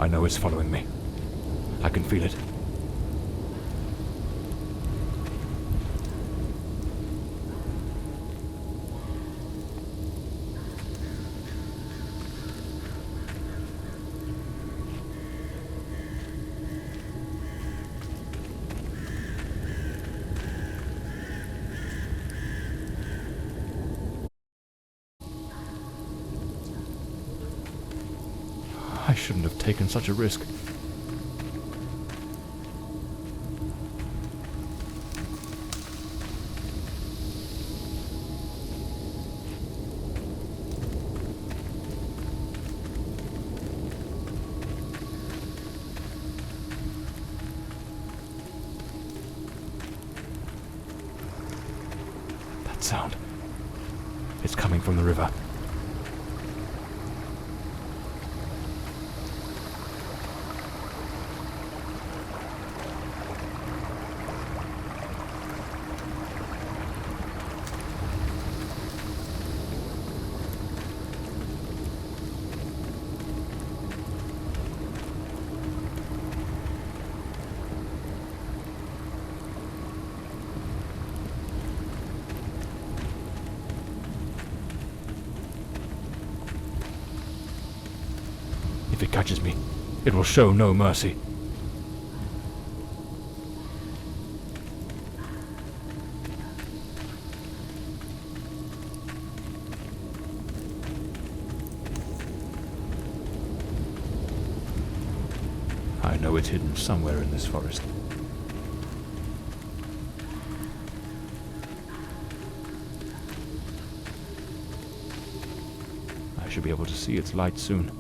I know it's following me. I can feel it. I shouldn't have taken such a risk. That sound. It's coming from the river. If it catches me, it will show no mercy. I know it's hidden somewhere in this forest. I should be able to see its light soon.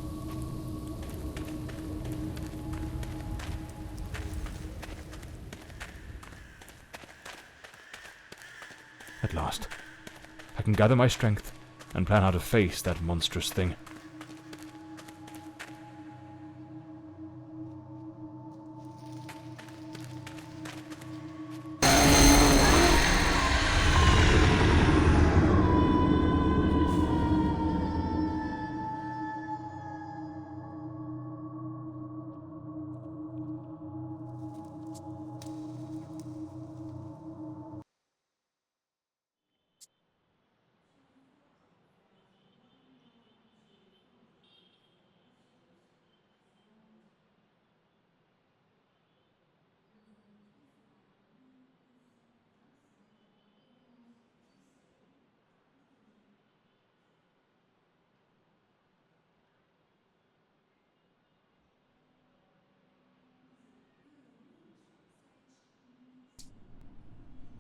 At last, I can gather my strength and plan how to face that monstrous thing.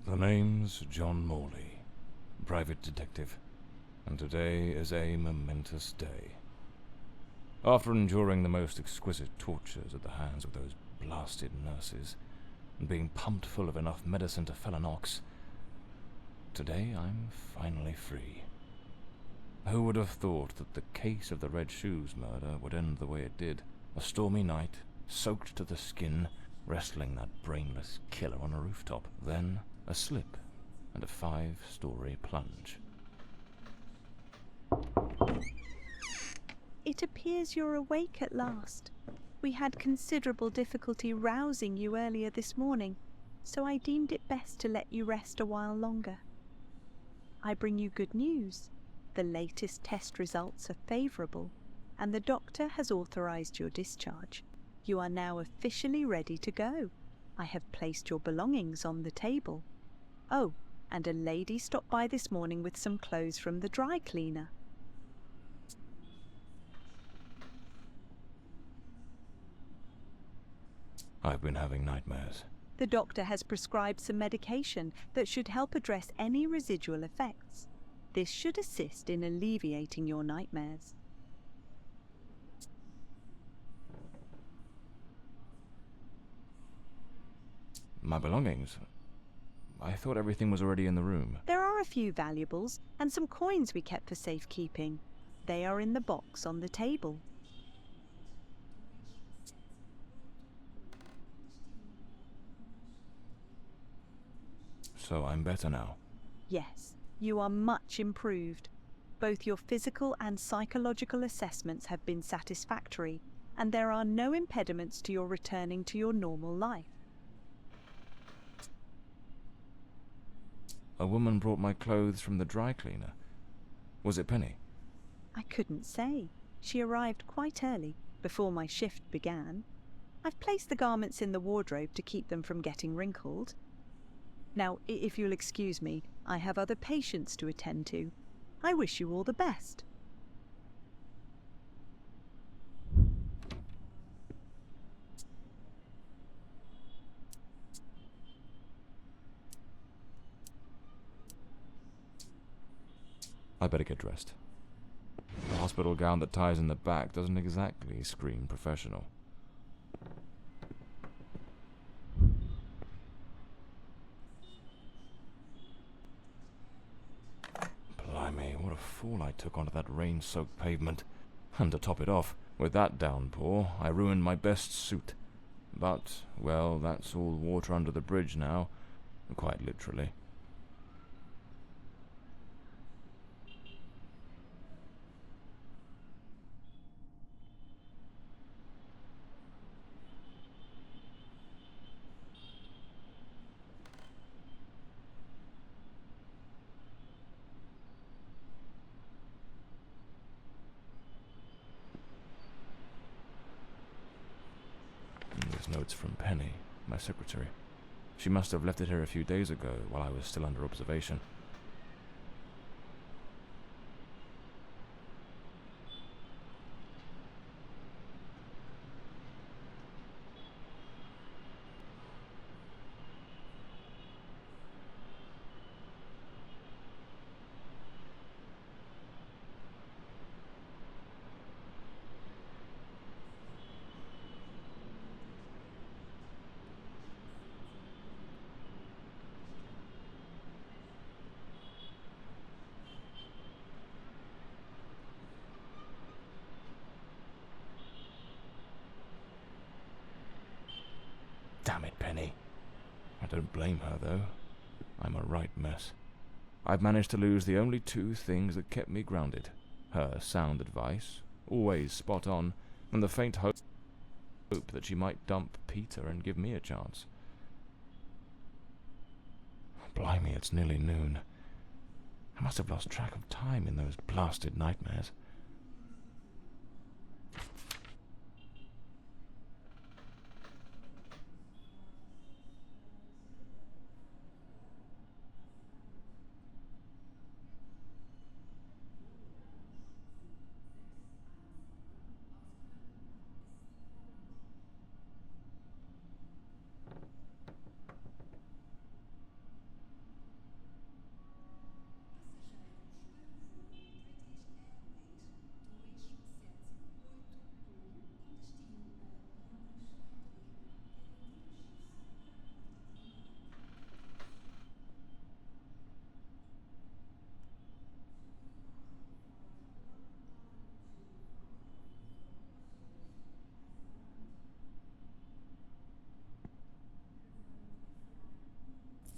The name's John Morley, private detective, and today is a momentous day. After enduring the most exquisite tortures at the hands of those blasted nurses, and being pumped full of enough medicine to fell an ox, today I'm finally free. Who would have thought that the case of the Red Shoes murder would end the way it did? A stormy night, soaked to the skin, wrestling that brainless killer on a rooftop. Then a slip and a 5-story plunge. It appears you're awake at last. We had considerable difficulty rousing you earlier this morning, so I deemed it best to let you rest a while longer. I bring you good news. The latest test results are favourable, and the doctor has authorised your discharge. You are now officially ready to go. I have placed your belongings on the table. Oh, and a lady stopped by this morning with some clothes from the dry cleaner. I've been having nightmares. The doctor has prescribed some medication that should help address any residual effects. This should assist in alleviating your nightmares. My belongings? I thought everything was already in the room. There are a few valuables and some coins we kept for safekeeping. They are in the box on the table. So I'm better now. Yes, you are much improved. Both your physical and psychological assessments have been satisfactory, and there are no impediments to your returning to your normal life. A woman brought my clothes from the dry cleaner. Was it Penny? I couldn't say. She arrived quite early, before my shift began. I've placed the garments in the wardrobe to keep them from getting wrinkled. Now, if you'll excuse me, I have other patients to attend to. I wish you all the best. I better get dressed. The hospital gown that ties in the back doesn't exactly scream professional. Blimey, what a fool I took onto that rain-soaked pavement. And to top it off, with that downpour, I ruined my best suit. But, well, that's all water under the bridge now, quite literally. This note's from Penny, my secretary. She must have left it here a few days ago while I was still under observation. Damn it, Penny. I don't blame her, though. I'm a right mess. I've managed to lose the only two things that kept me grounded. Her sound advice, always spot on, and the faint hope that she might dump Peter and give me a chance. Blimey, it's nearly noon. I must have lost track of time in those blasted nightmares.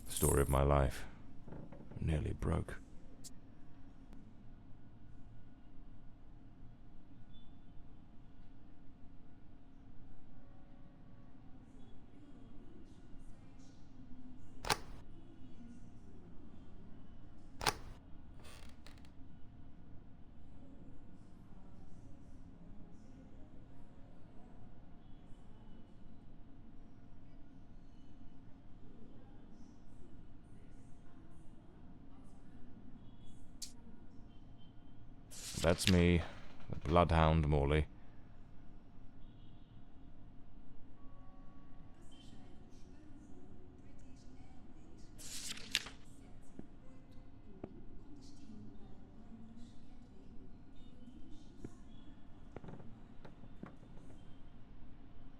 Story of my life. Nearly broke. That's me, the bloodhound Morley.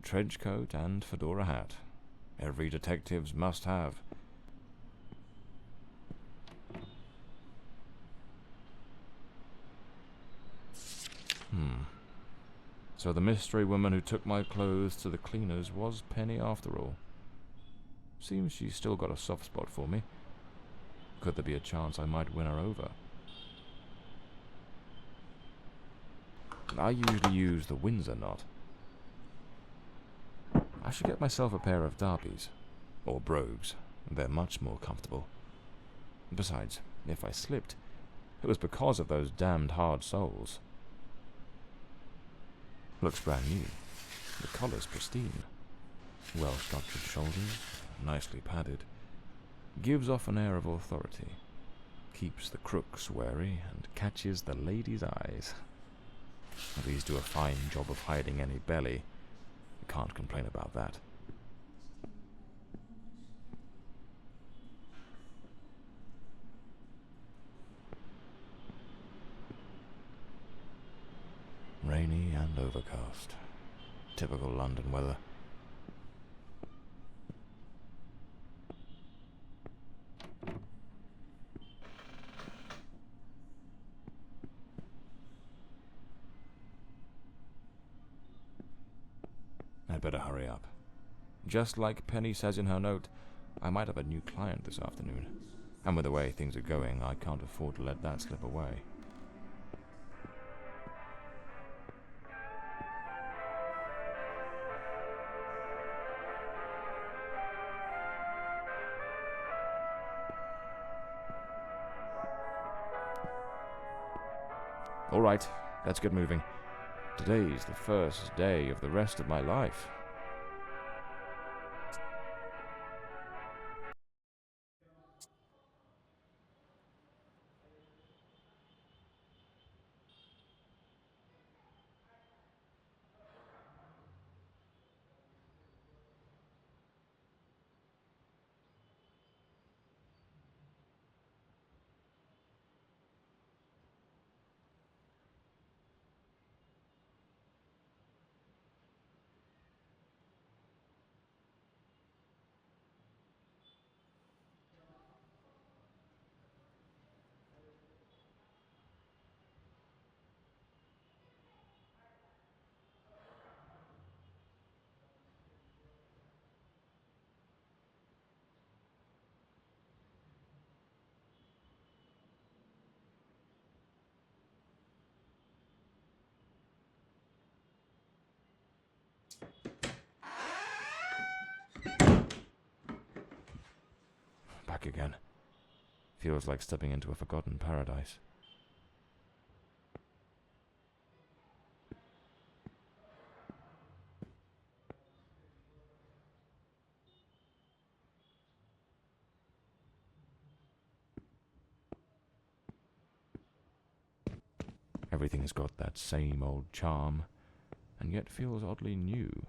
Trench coat and fedora hat. Every detective's must have. So the mystery woman who took my clothes to the cleaners was Penny after all. Seems she's still got a soft spot for me. Could there be a chance I might win her over? I usually use the Windsor knot. I should get myself a pair of derbies. Or brogues. They're much more comfortable. Besides, if I slipped, it was because of those damned hard soles. Looks brand new. The collar's pristine. Well-structured shoulders, nicely padded. Gives off an air of authority. Keeps the crooks wary and catches the ladies' eyes. These do a fine job of hiding any belly. Can't complain about that. Rainy and overcast. Typical London weather. I'd better hurry up. Just like Penny says in her note, I might have a new client this afternoon. And with the way things are going, I can't afford to let that slip away. All right, let's get moving. Today's the first day of the rest of my life. Back again. Feels like stepping into a forgotten paradise. Everything's got that same old charm, and yet feels oddly new.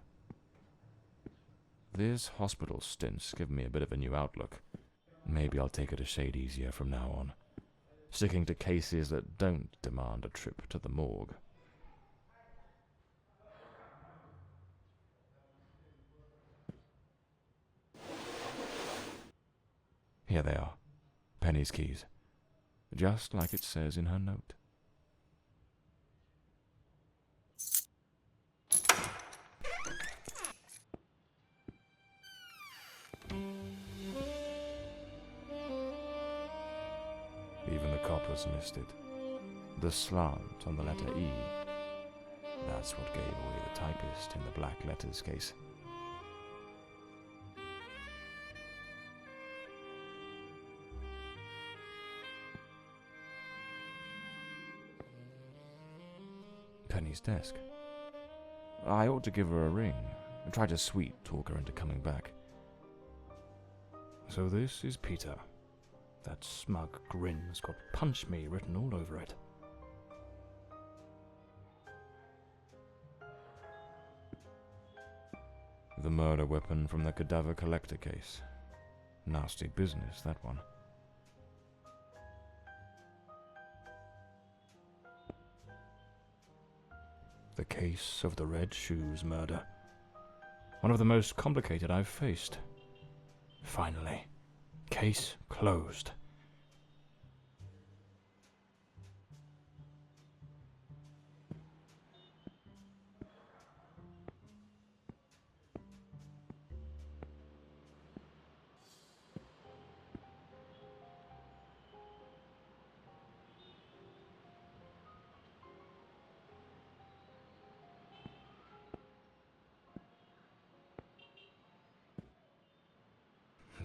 This hospital stint's given me a bit of a new outlook. Maybe I'll take it a shade easier from now on, sticking to cases that don't demand a trip to the morgue. Here they are, Penny's keys, just like it says in her note. Even the coppers missed it. The slant on the letter E. That's what gave away the typist in the black letters case. Penny's desk. I ought to give her a ring and try to sweet talk her into coming back. So this is Peter. That smug grin's got "Punch Me" written all over it. The murder weapon from the cadaver collector case. Nasty business, that one. The case of the Red Shoes murder. One of the most complicated I've faced. Finally. Case closed.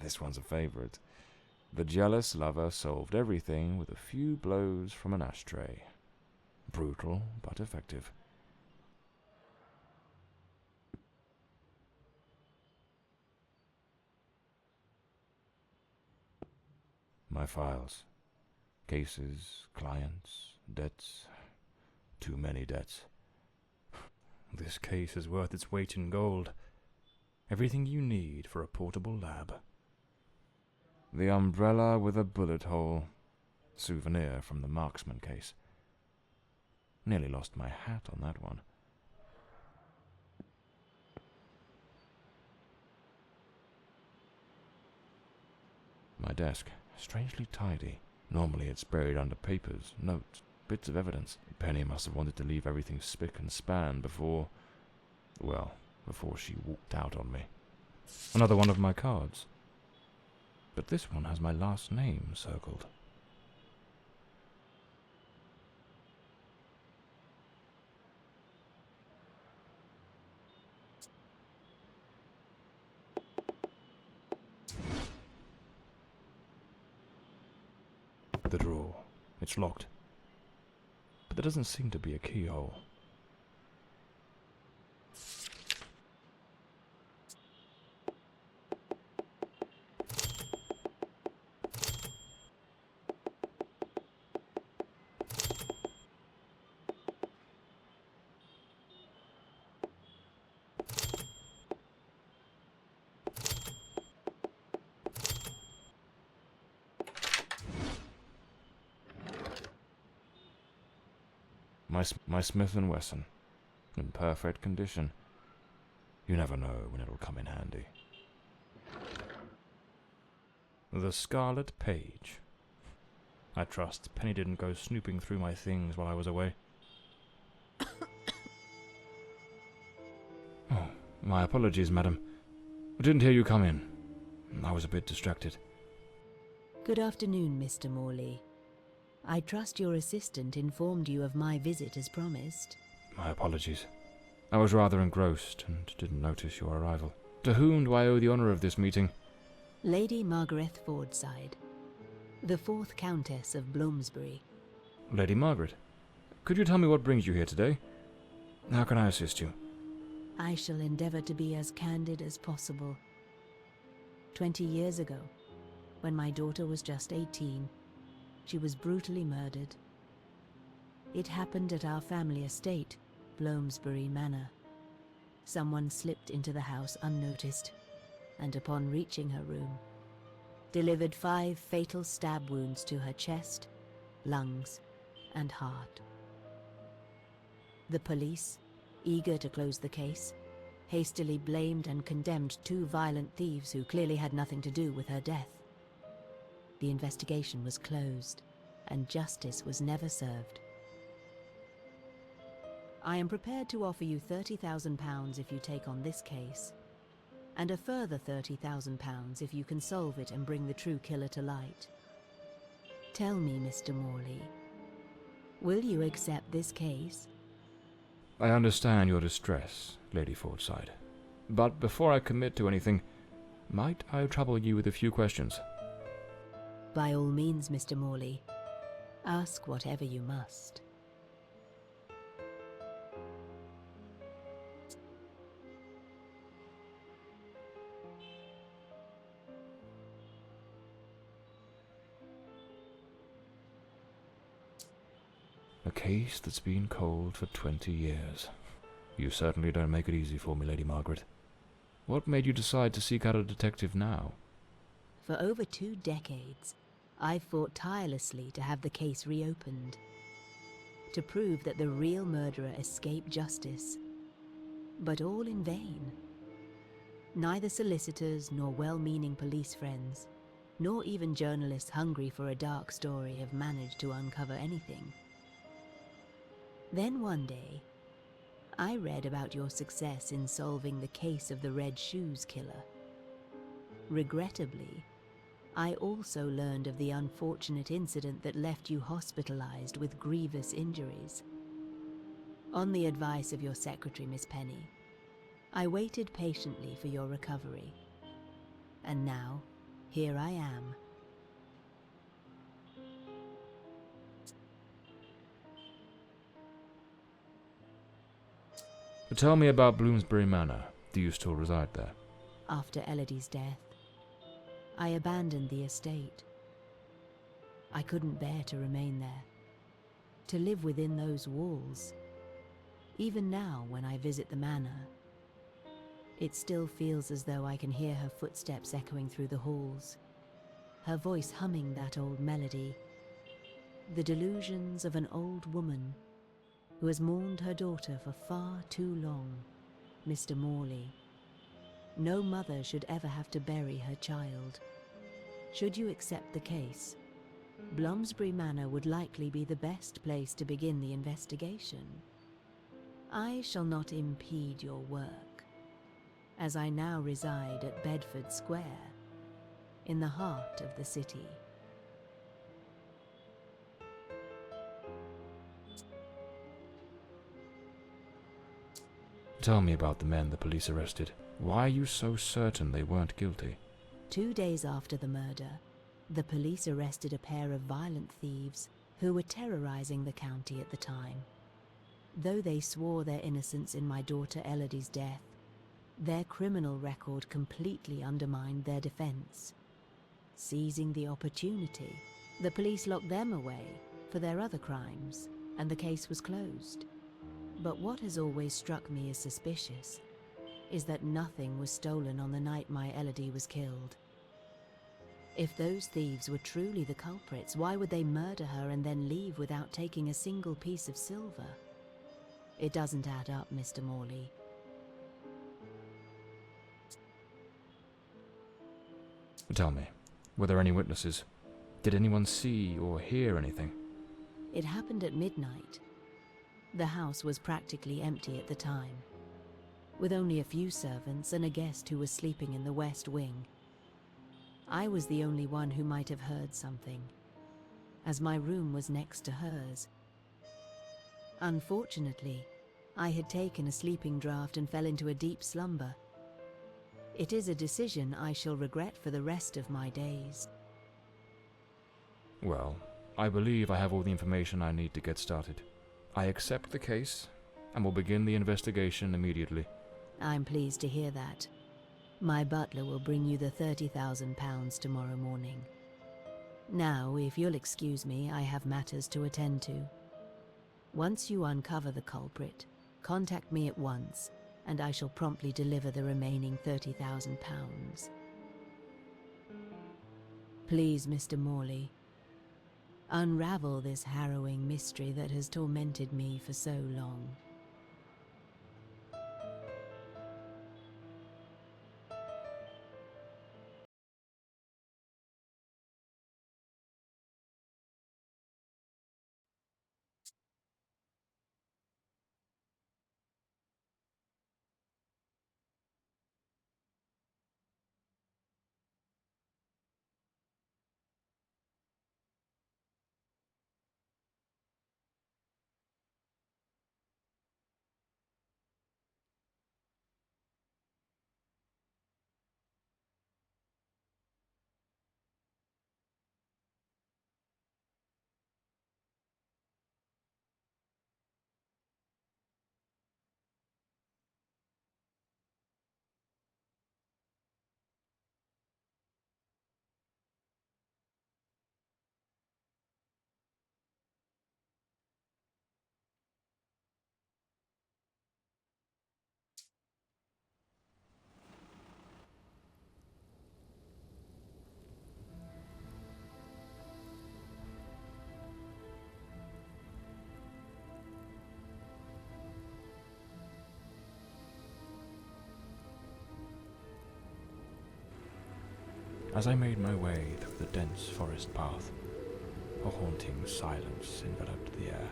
This one's a favorite. The jealous lover solved everything with a few blows from an ashtray. Brutal, but effective. My files. Cases, clients, debts. Too many debts. This case is worth its weight in gold. Everything you need for a portable lab. The umbrella with a bullet hole. Souvenir from the marksman case. Nearly lost my hat on that one. My desk, strangely tidy. Normally it's buried under papers, notes, bits of evidence. Penny must have wanted to leave everything spick and span before she walked out on me. Another one of my cards. But this one has my last name circled. The drawer. It's locked. But there doesn't seem to be a keyhole. My Smith & Wesson, in perfect condition. You never know when it'll come in handy. The Scarlet Page. I trust Penny didn't go snooping through my things while I was away. Oh, my apologies, madam. I didn't hear you come in. I was a bit distracted. Good afternoon, Mr. Morley. I trust your assistant informed you of my visit as promised. My apologies. I was rather engrossed and didn't notice your arrival. To whom do I owe the honour of this meeting? Lady Margaret Fordside, the 4th Countess of Bloomsbury. Lady Margaret, could you tell me what brings you here today? How can I assist you? I shall endeavour to be as candid as possible. 20 years ago, when my daughter was just 18, she was brutally murdered. It happened at our family estate, Bloomsbury Manor. Someone slipped into the house unnoticed, and upon reaching her room, delivered 5 fatal stab wounds to her chest, lungs, and heart. The police, eager to close the case, hastily blamed and condemned 2 violent thieves who clearly had nothing to do with her death. The investigation was closed, and justice was never served. I am prepared to offer you £30,000 if you take on this case, and a further £30,000 if you can solve it and bring the true killer to light. Tell me, Mr. Morley, will you accept this case? I understand your distress, Lady Fordside. But before I commit to anything, might I trouble you with a few questions? By all means, Mr. Morley. Ask whatever you must. A case that's been cold for 20 years. You certainly don't make it easy for me, Lady Margaret. What made you decide to seek out a detective now? For over 2 decades, I've fought tirelessly to have the case reopened, to prove that the real murderer escaped justice. But all in vain. Neither solicitors nor well-meaning police friends, nor even journalists hungry for a dark story have managed to uncover anything. Then one day, I read about your success in solving the case of the Red Shoes killer. Regrettably, I also learned of the unfortunate incident that left you hospitalized with grievous injuries. On the advice of your secretary, Miss Penny, I waited patiently for your recovery. And now, here I am. Tell me about Bloomsbury Manor. Do you still reside there? After Elodie's death, I abandoned the estate. I couldn't bear to remain there, to live within those walls. Even now, when I visit the manor, it still feels as though I can hear her footsteps echoing through the halls, her voice humming that old melody, the delusions of an old woman who has mourned her daughter for far too long, Mr. Morley. No mother should ever have to bury her child. Should you accept the case, Bloomsbury Manor would likely be the best place to begin the investigation. I shall not impede your work, as I now reside at Bedford Square, in the heart of the city. Tell me about the men the police arrested. Why are you so certain they weren't guilty? 2 days after the murder, the police arrested a pair of violent thieves who were terrorizing the county at the time. Though they swore their innocence in my daughter Elodie's death, their criminal record completely undermined their defense. Seizing the opportunity, the police locked them away for their other crimes, and the case was closed. But what has always struck me as suspicious is that nothing was stolen on the night my Elodie was killed. If those thieves were truly the culprits, why would they murder her and then leave without taking a single piece of silver? It doesn't add up, Mr. Morley. Tell me, were there any witnesses? Did anyone see or hear anything? It happened at midnight. The house was practically empty at the time, with only a few servants and a guest who was sleeping in the west wing. I was the only one who might have heard something, as my room was next to hers. Unfortunately, I had taken a sleeping draught and fell into a deep slumber. It is a decision I shall regret for the rest of my days. Well, I believe I have all the information I need to get started. I accept the case, and will begin the investigation immediately. I'm pleased to hear that. My butler will bring you the £30,000 tomorrow morning. Now, if you'll excuse me, I have matters to attend to. Once you uncover the culprit, contact me at once, and I shall promptly deliver the remaining £30,000. Please, Mr. Morley, unravel this harrowing mystery that has tormented me for so long. As I made my way through the dense forest path, a haunting silence enveloped the air.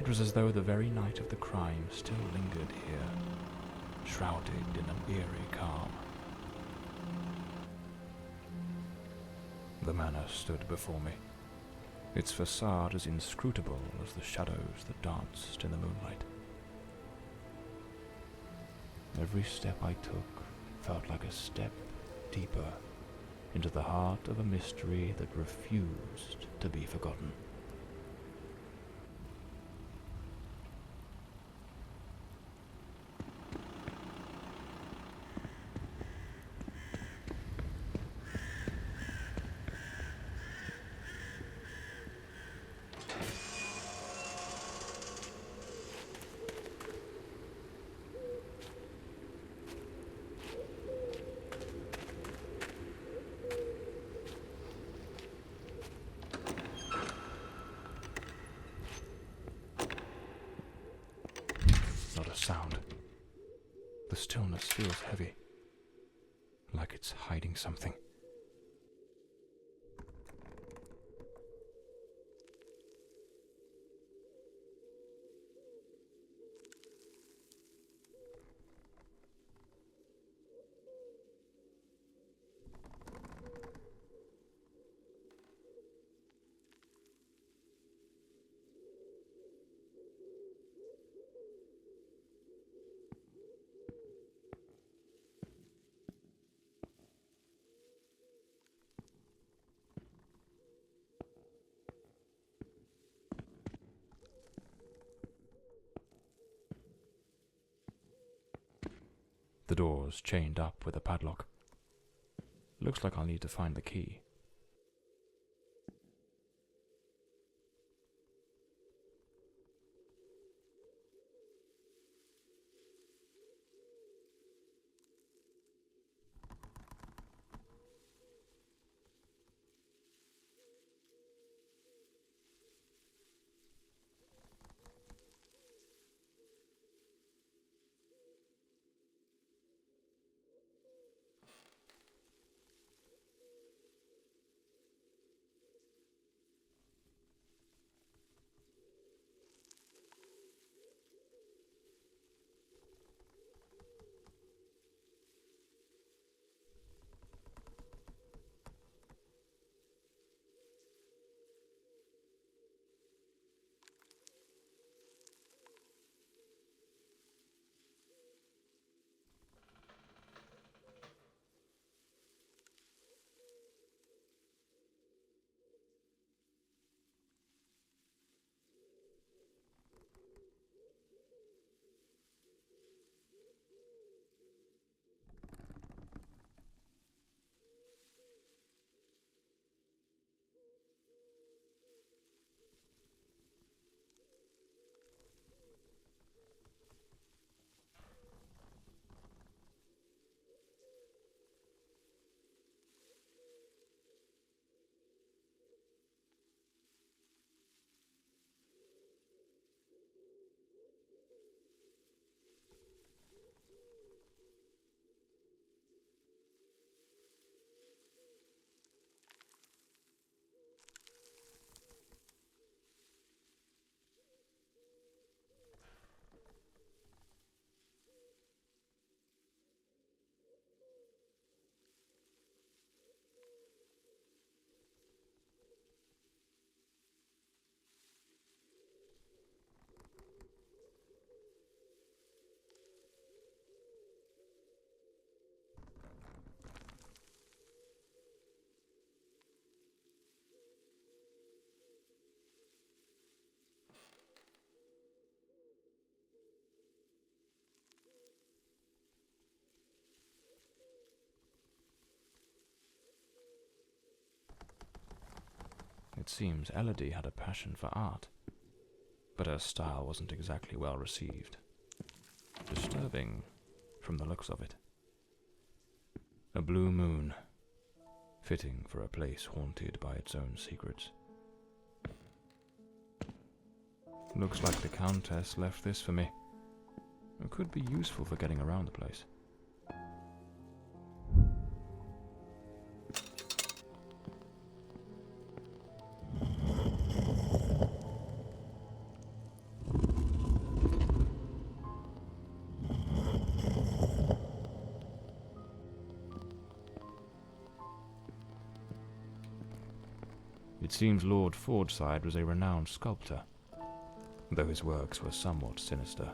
It was as though the very night of the crime still lingered here, shrouded in an eerie calm. The manor stood before me, its facade as inscrutable as the shadows that danced in the moonlight. Every step I took felt like a step deeper into the heart of a mystery that refused to be forgotten. Not a sound. The stillness feels heavy, like it's hiding something. The door's chained up with a padlock. Looks like I'll need to find the key. It seems Elodie had a passion for art, but her style wasn't exactly well received. Disturbing from the looks of it. A blue moon, fitting for a place haunted by its own secrets. Looks like the Countess left this for me. It could be useful for getting around the place. It seems Lord Fordside was a renowned sculptor, though his works were somewhat sinister.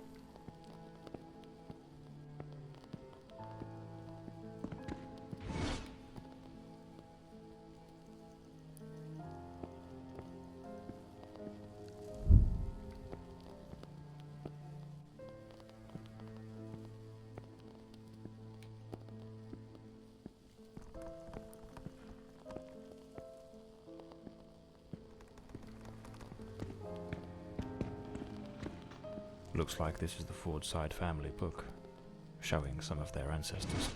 Looks like this is the Fordside family book, showing some of their ancestors.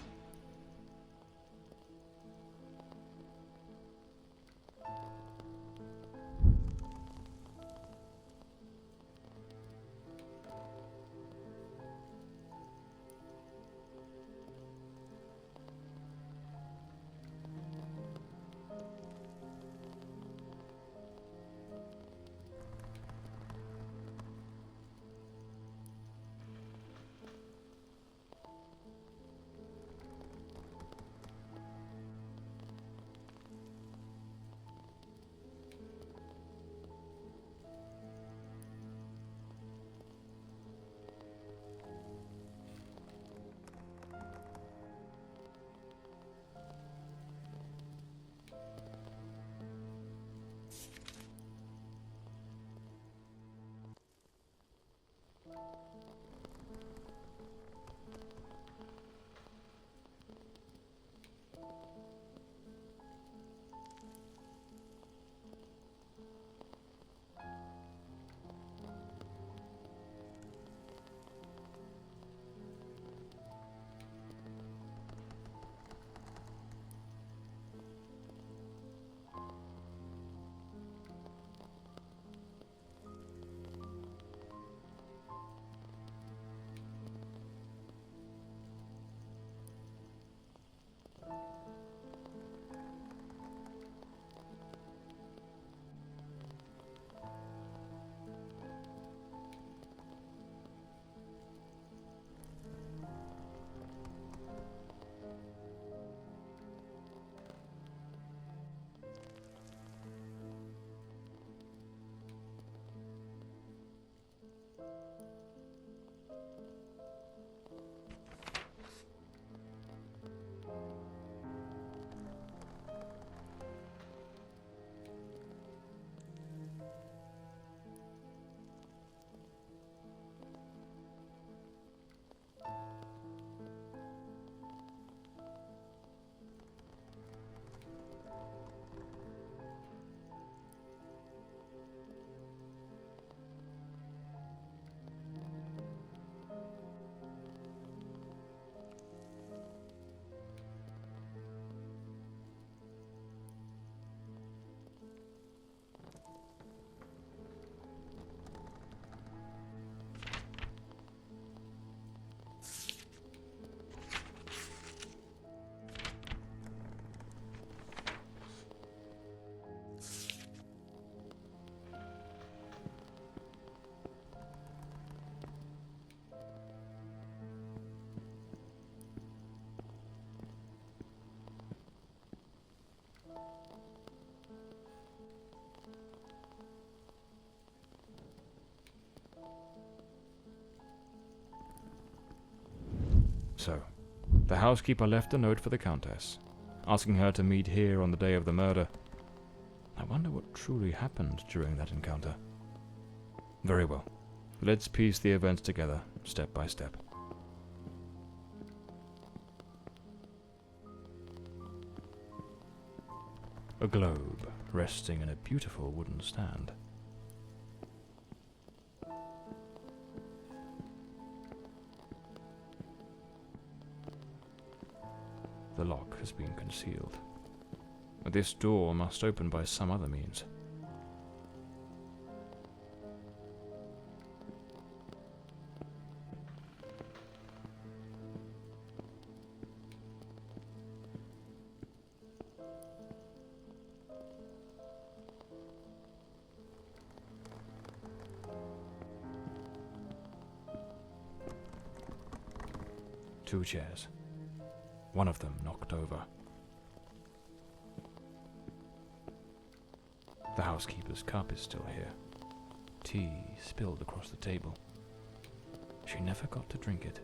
So, the housekeeper left a note for the Countess, asking her to meet here on the day of the murder. I wonder what truly happened during that encounter. Very well. Let's piece the events together, step by step. A globe resting in a beautiful wooden stand. The lock has been concealed. This door must open by some other means. Two chairs. One of them knocked over. The housekeeper's cup is still here. Tea spilled across the table. She never got to drink it.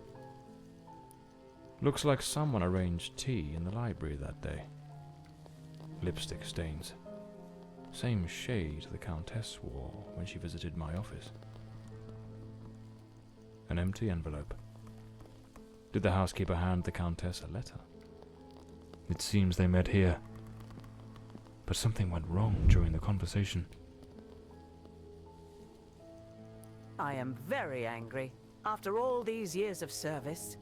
Looks like someone arranged tea in the library that day. Lipstick stains. Same shade the Countess wore when she visited my office. An empty envelope. Did the housekeeper hand the Countess a letter? It seems they met here. But something went wrong during the conversation. I am very angry. After all these years of service,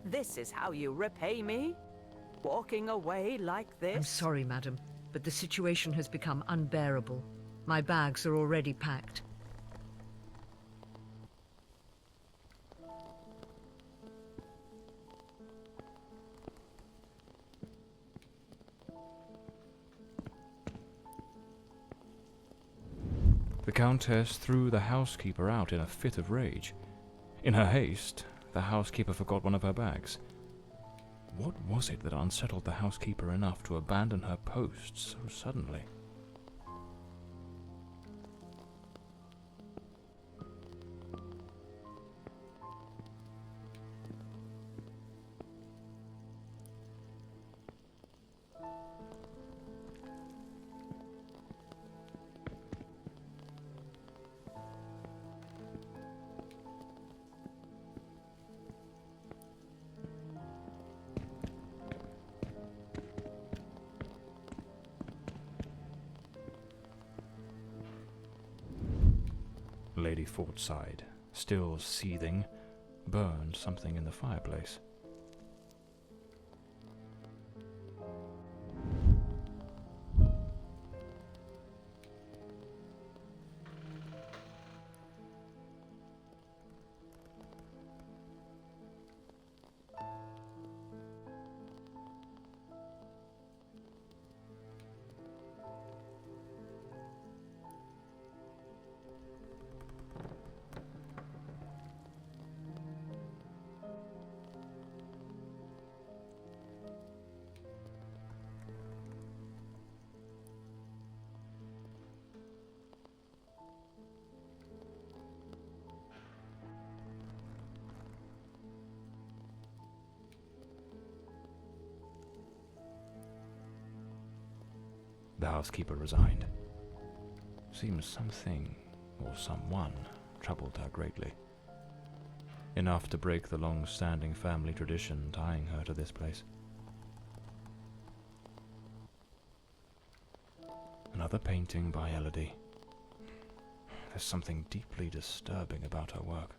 this is how you repay me? Walking away like this? I'm sorry, madam, but the situation has become unbearable. My bags are already packed. The Countess threw the housekeeper out in a fit of rage. In her haste, the housekeeper forgot one of her bags. What was it that unsettled the housekeeper enough to abandon her post so suddenly? Lady Fortside, still seething, burned something in the fireplace. The housekeeper resigned. Seems something, or someone, troubled her greatly. Enough to break the long-standing family tradition tying her to this place. Another painting by Elodie. There's something deeply disturbing about her work.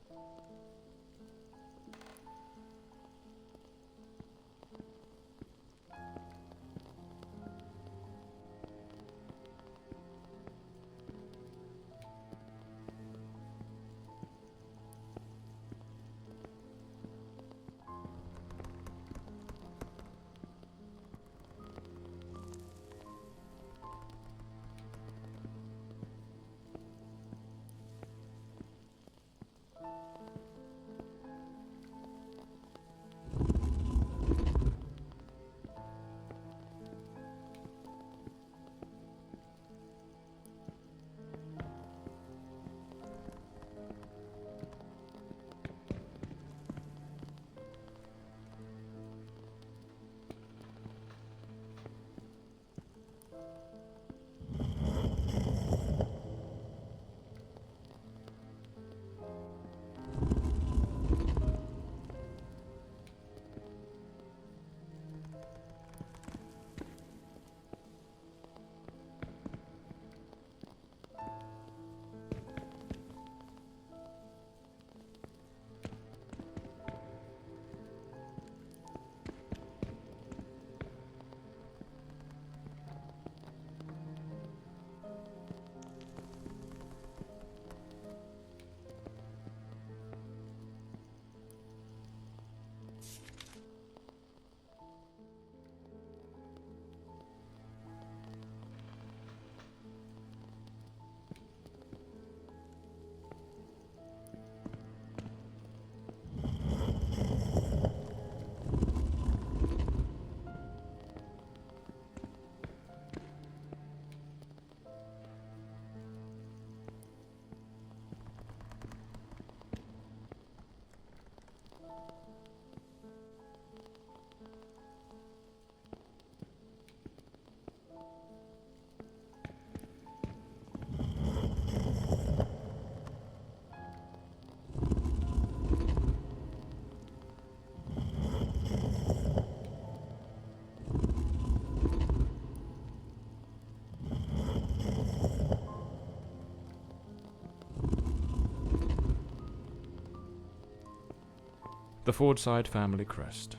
The Fordside family crest,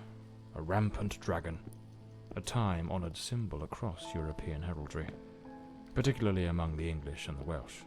a rampant dragon, a time-honoured symbol across European heraldry, particularly among the English and the Welsh.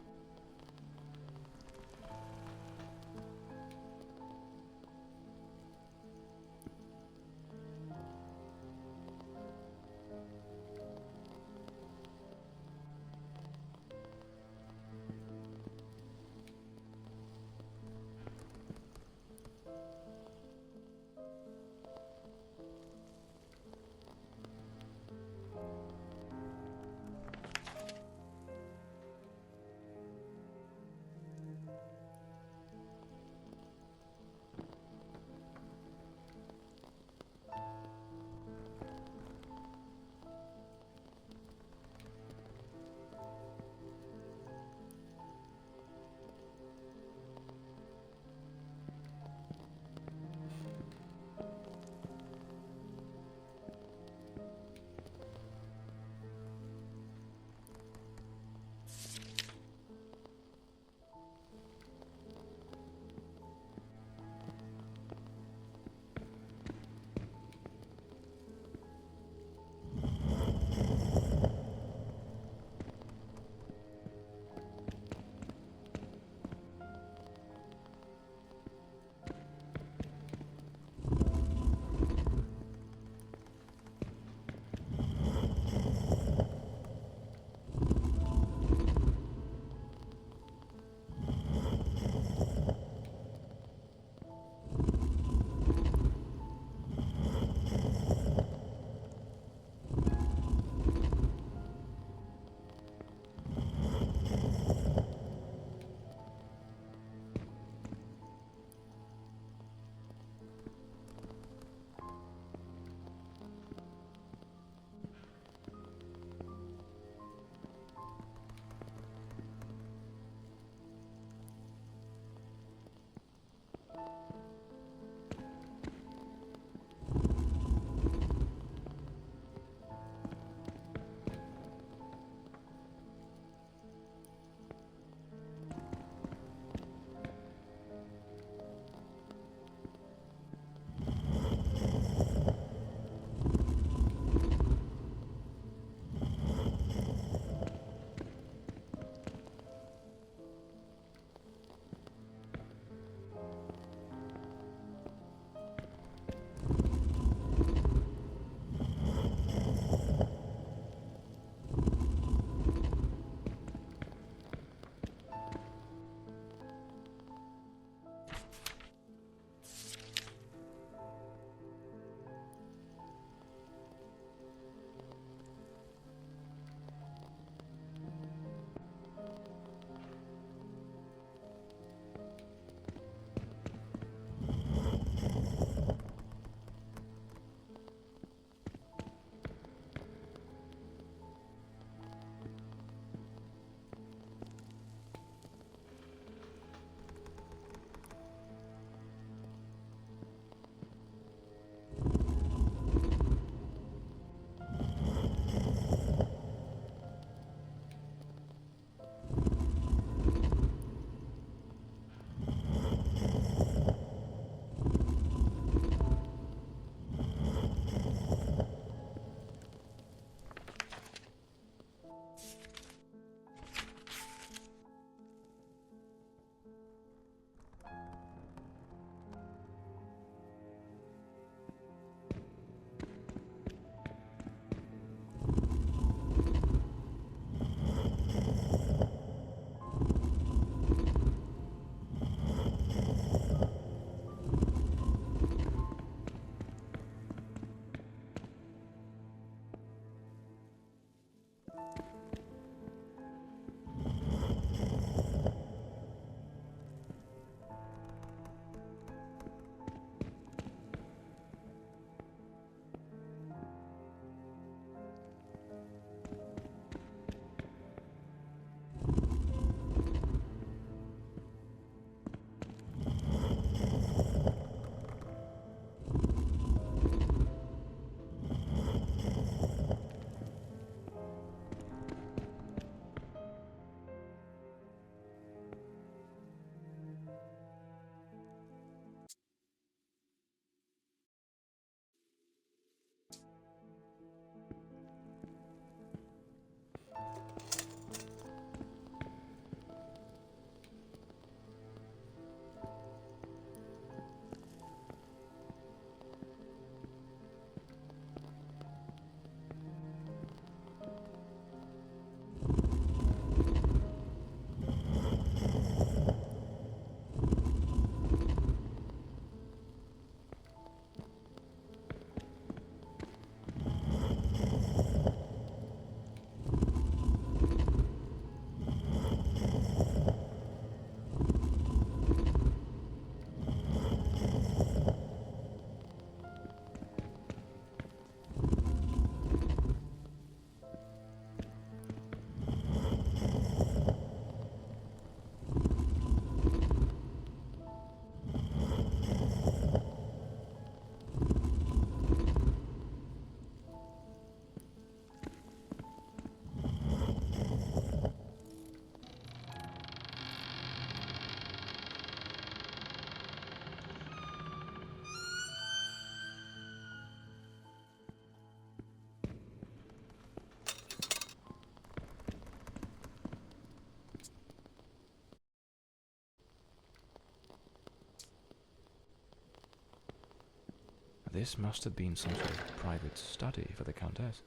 This must have been some sort of private study for the Countess.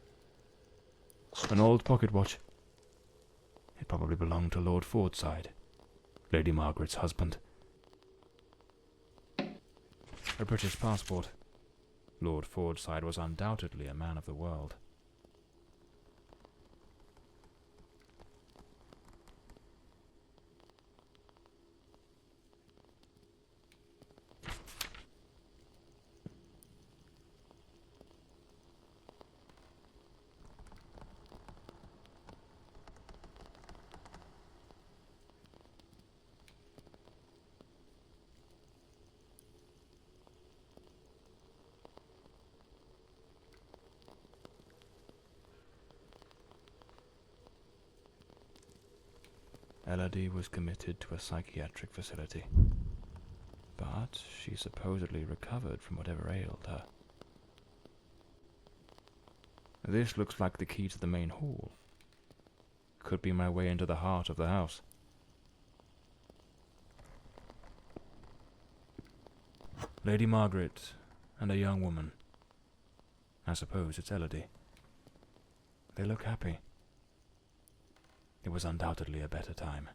An old pocket watch. It probably belonged to Lord Fordside, Lady Margaret's husband. A British passport. Lord Fordside was undoubtedly a man of the world. Elodie was committed to a psychiatric facility, but she supposedly recovered from whatever ailed her. This looks like the key to the main hall. Could be my way into the heart of the house. Lady Margaret and a young woman. I suppose it's Elodie. They look happy. It was undoubtedly a better time.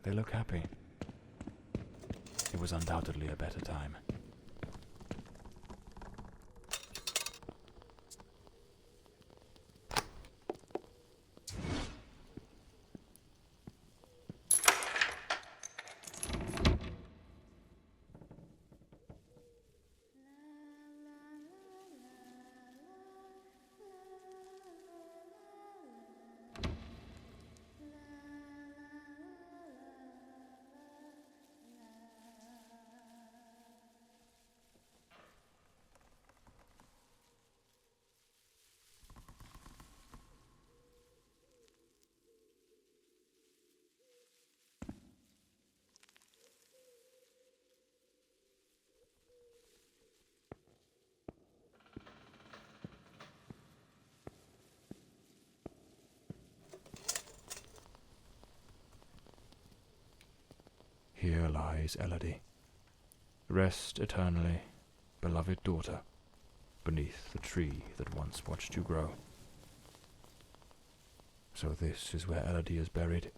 They look happy. It was undoubtedly a better time. here lies Elodie. Rest eternally, beloved daughter, beneath the tree that once watched you grow. So this is where Elodie is buried.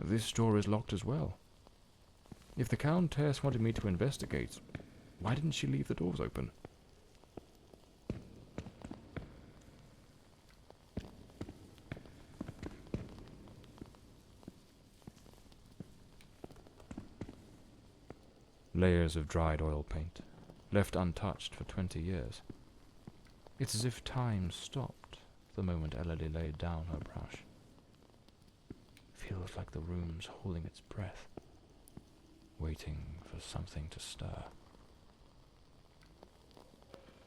This door is locked as well. If the Countess wanted me to investigate, why didn't she leave the doors open? Layers of dried oil paint, left untouched for 20 years. It's as if time stopped the moment Elodie laid down her brush. Feels like the room's holding its breath, waiting for something to stir.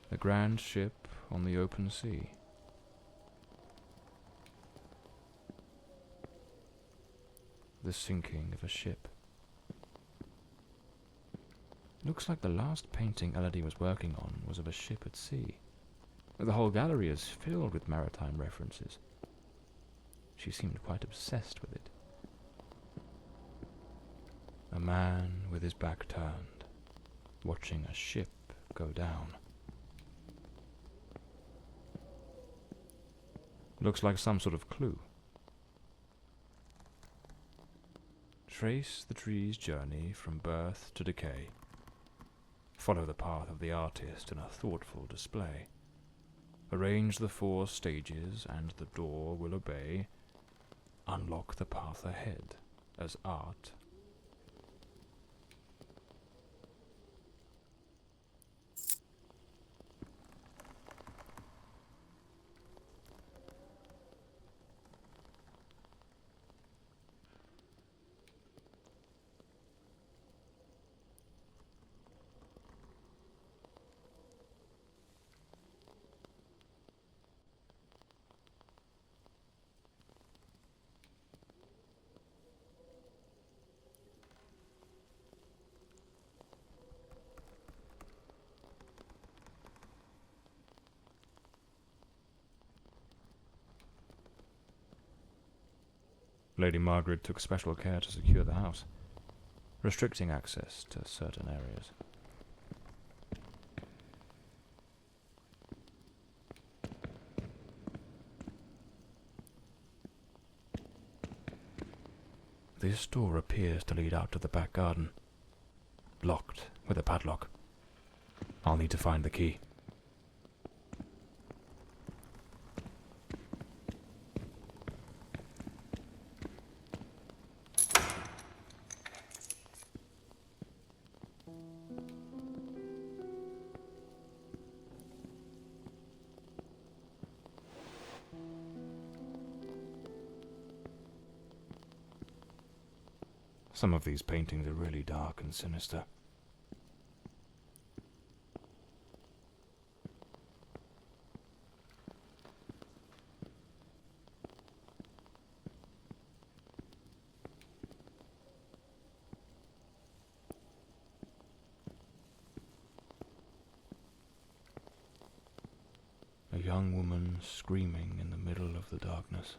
The grand ship on the open sea. The sinking of a ship. Looks like the last painting Elodie was working on was of a ship at sea. The whole gallery is filled with maritime references. She seemed quite obsessed with it. A man with his back turned, watching a ship go down. Looks like some sort of clue. Trace the tree's journey from birth to decay. Follow the path of the artist in a thoughtful display. Arrange the 4 stages and the door will obey. Unlock the path ahead as art. Lady Margaret took special care to secure the house, restricting access to certain areas. This door appears to lead out to the back garden, locked with a padlock. I'll need to find the key. Some of these paintings are really dark and sinister. A young woman screaming in the middle of the darkness.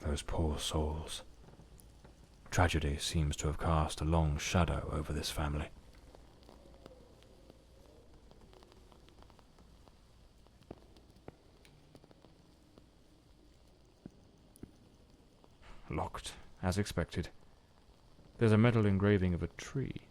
Those poor souls. Tragedy seems to have cast a long shadow over this family. Locked, as expected. There's a metal engraving of a tree.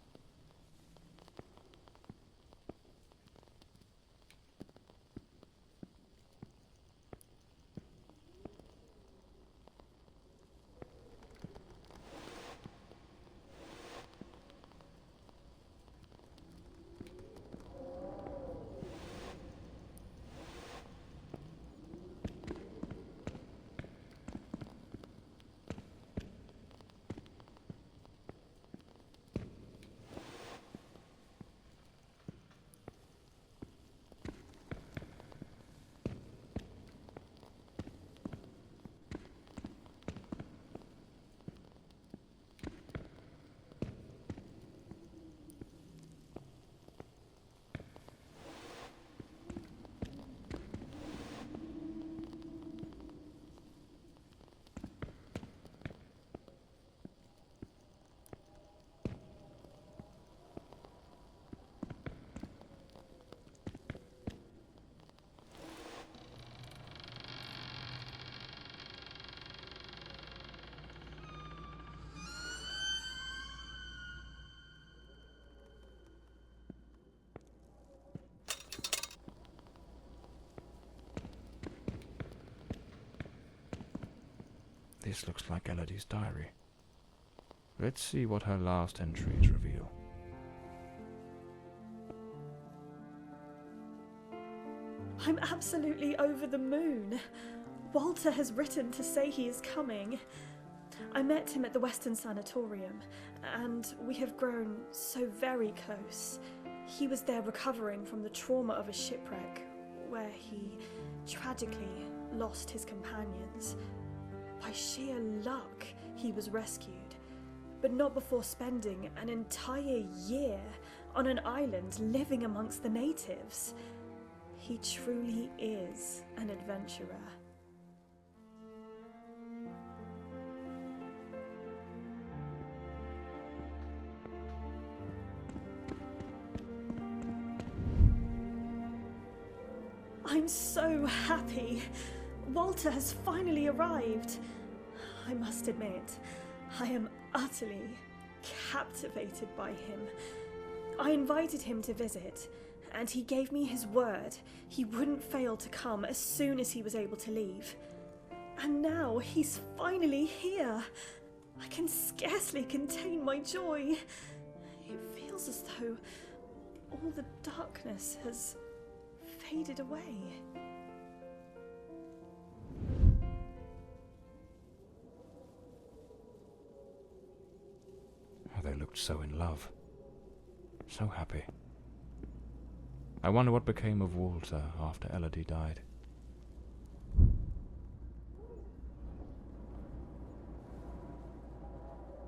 This looks like Elodie's diary. Let's see what her last entries reveal. I'm absolutely over the moon. Walter has written to say he is coming. I met him at the Western Sanatorium, and we have grown so very close. He was there recovering from the trauma of a shipwreck, where he tragically lost his companions. By sheer luck, he was rescued, but not before spending an entire year on an island living amongst the natives. He truly is an adventurer. I'm so happy. Walter has finally arrived. I must admit, I am utterly captivated by him. I invited him to visit, and he gave me his word he wouldn't fail to come as soon as he was able to leave. And now he's finally here. I can scarcely contain my joy. It feels as though all the darkness has faded away. They looked so in love. So happy. I wonder what became of Walter after Elodie died.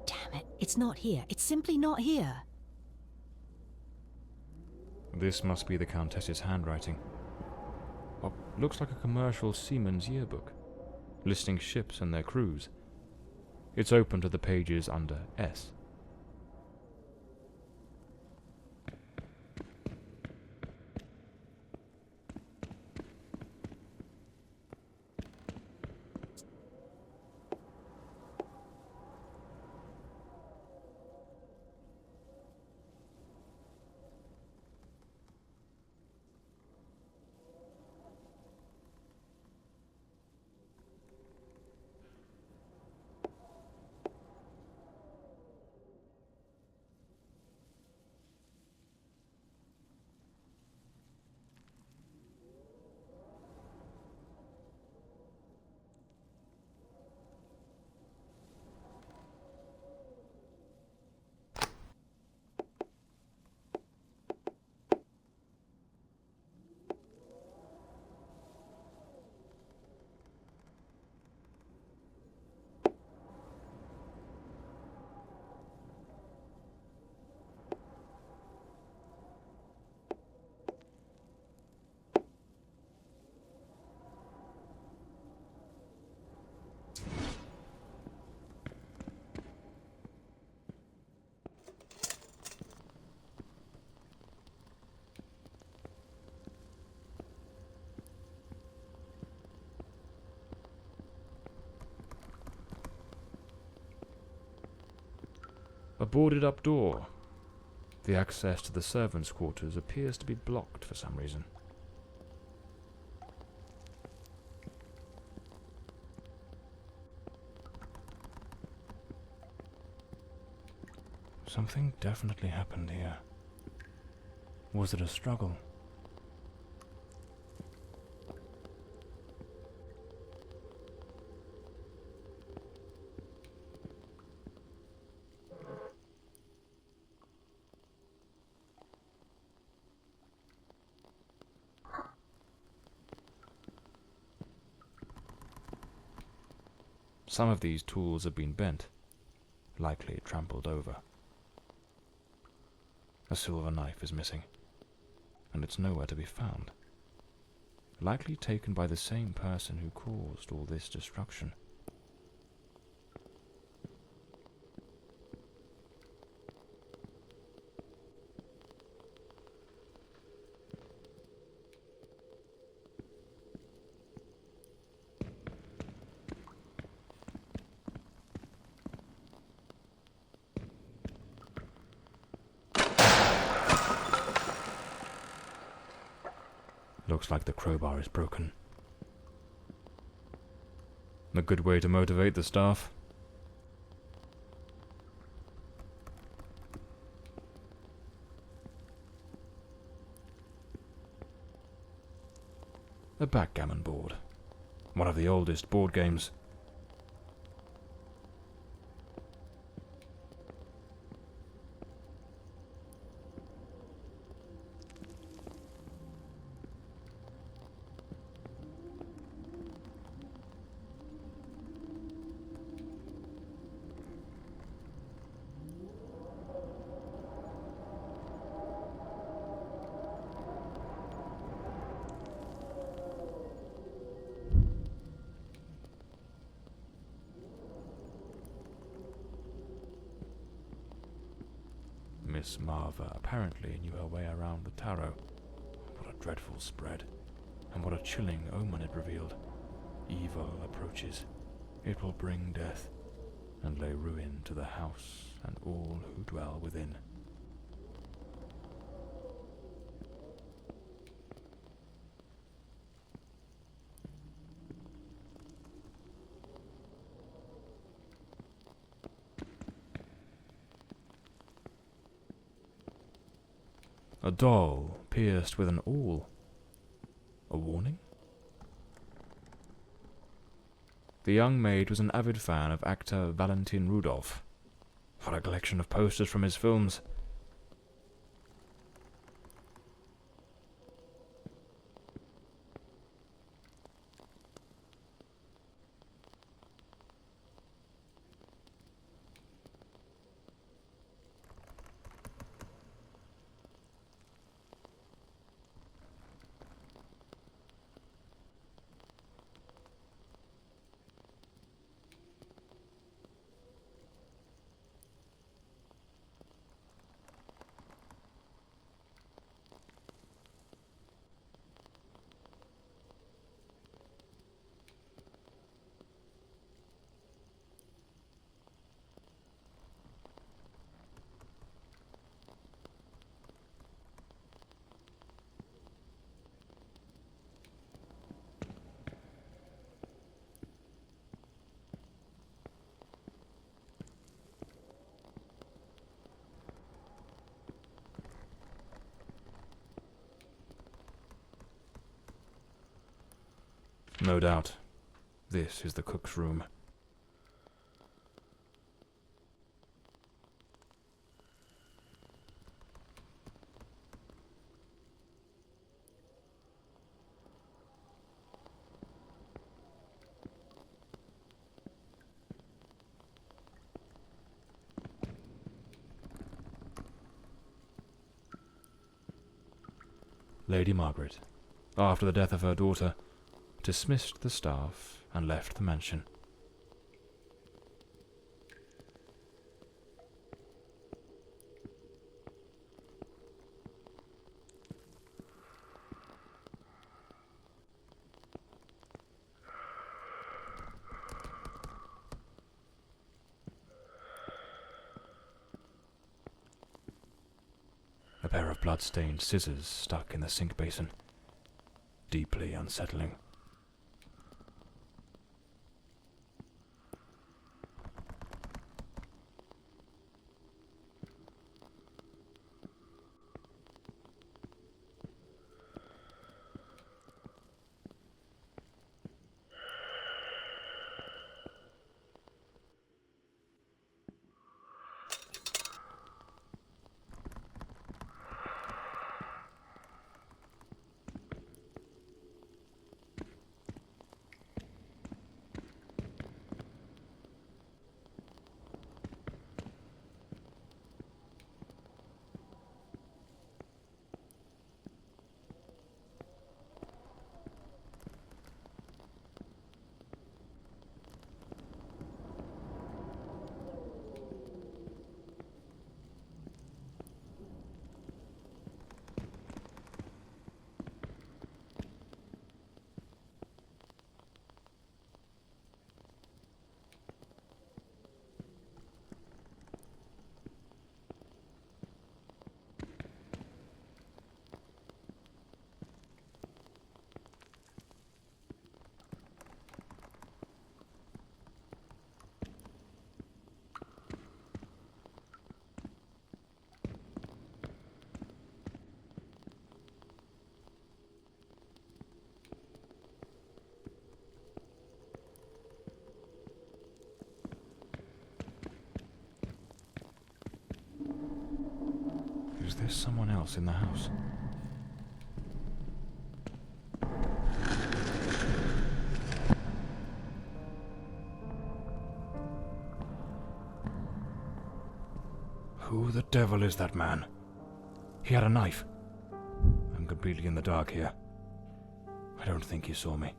Damn it, it's not here. It's simply not here. This must be the Countess's handwriting. What looks like a commercial seaman's yearbook, listing ships and their crews. It's open to the pages under S. A boarded-up door. The access to the servants' quarters appears to be blocked for some reason. Something definitely happened here. Was it a struggle? Some of these tools have been bent, likely trampled over. A silver knife is missing, and it's nowhere to be found. Likely taken by the same person who caused all this destruction. Looks like the crowbar is broken. A good way to motivate the staff. A backgammon board. One of the oldest board games. Miss Marva apparently knew her way around the tarot. What a dreadful spread, and what a chilling omen it revealed. Evil approaches. It will bring death, and lay ruin to the house and all who dwell within. A doll pierced with an awl. A warning? The young maid was an avid fan of actor Valentin Rudolph. What a collection of posters from his films. No doubt. This is the cook's room. Lady Margaret, after the death of her daughter, dismissed the staff and left the mansion. A pair of blood-stained scissors stuck in the sink basin. Deeply unsettling. there's someone else in the house. Who the devil is that man? He had a knife. I'm completely in the dark here. I don't think he saw me.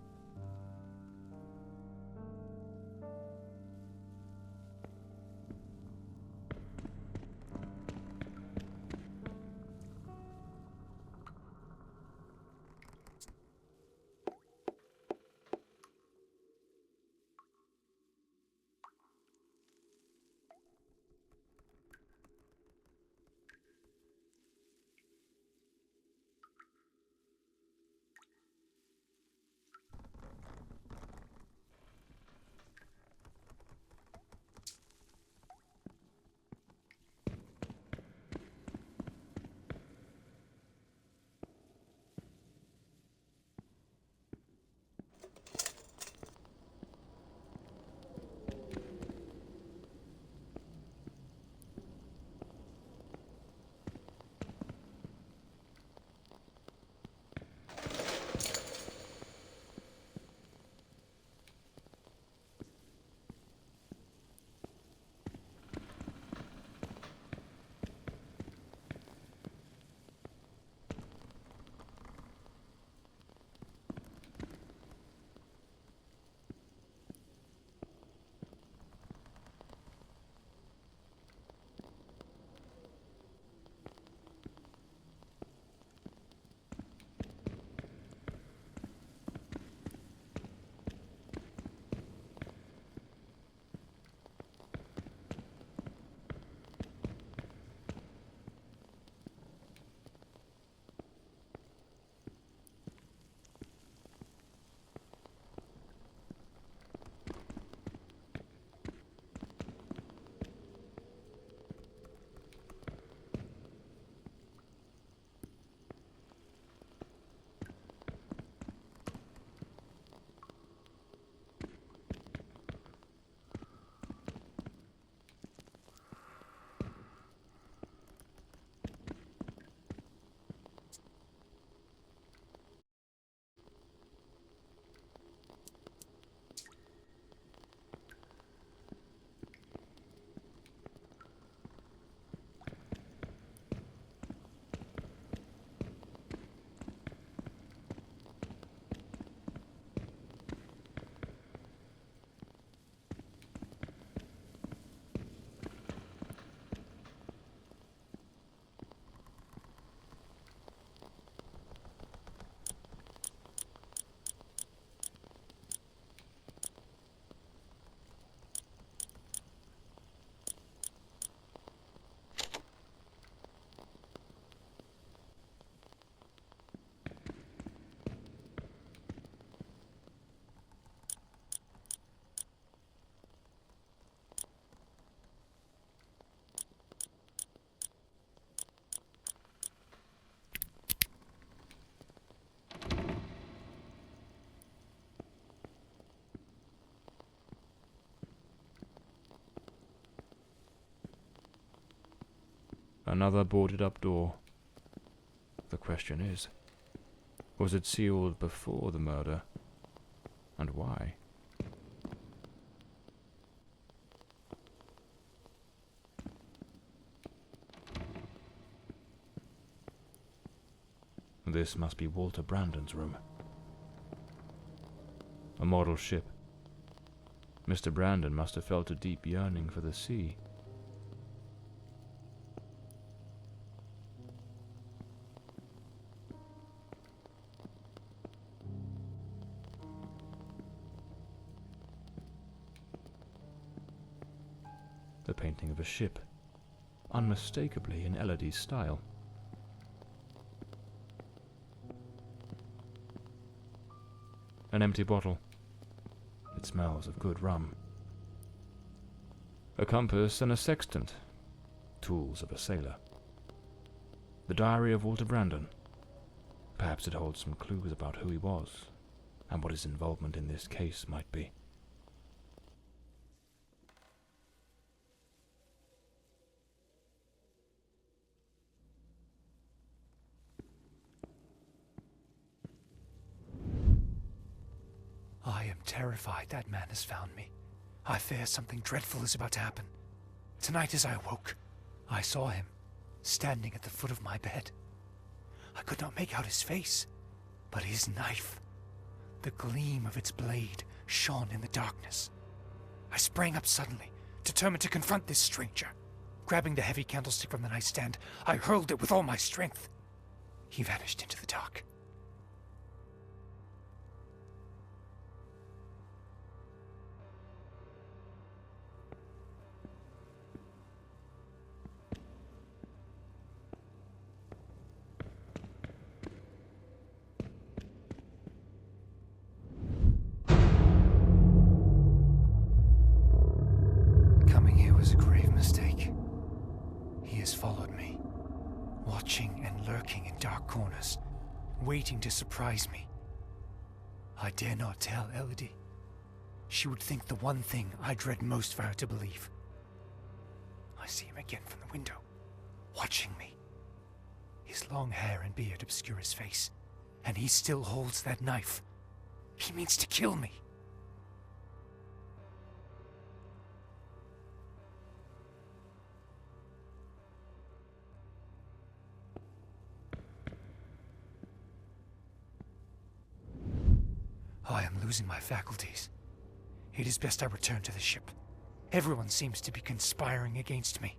Another boarded-up door. The question is, was it sealed before the murder? And why? This must be Walter Brandon's room. A model ship. Mr. Brandon must have felt a deep yearning for the sea. The painting of a ship, unmistakably in Elodie's style. An empty bottle. It smells of good rum. A compass and a sextant, tools of a sailor. The diary of Walter Brandon. Perhaps it holds some clues about who he was, and what his involvement in this case might be. I am terrified that man has found me. I fear something dreadful is about to happen. Tonight as I awoke, I saw him, standing at the foot of my bed. I could not make out his face, but his knife, the gleam of its blade, shone in the darkness. I sprang up suddenly, determined to confront this stranger. Grabbing the heavy candlestick from the nightstand, I hurled it with all my strength. He vanished into the dark. Coming here was a grave mistake. He has followed me, watching and lurking in dark corners, waiting to surprise me. I dare not tell Elodie. She would think the one thing I dread most for her to believe. I see him again from the window, watching me. His long hair and beard obscure his face, and he still holds that knife. He means to kill me. I am losing my faculties. It is best I return to the ship. Everyone seems to be conspiring against me.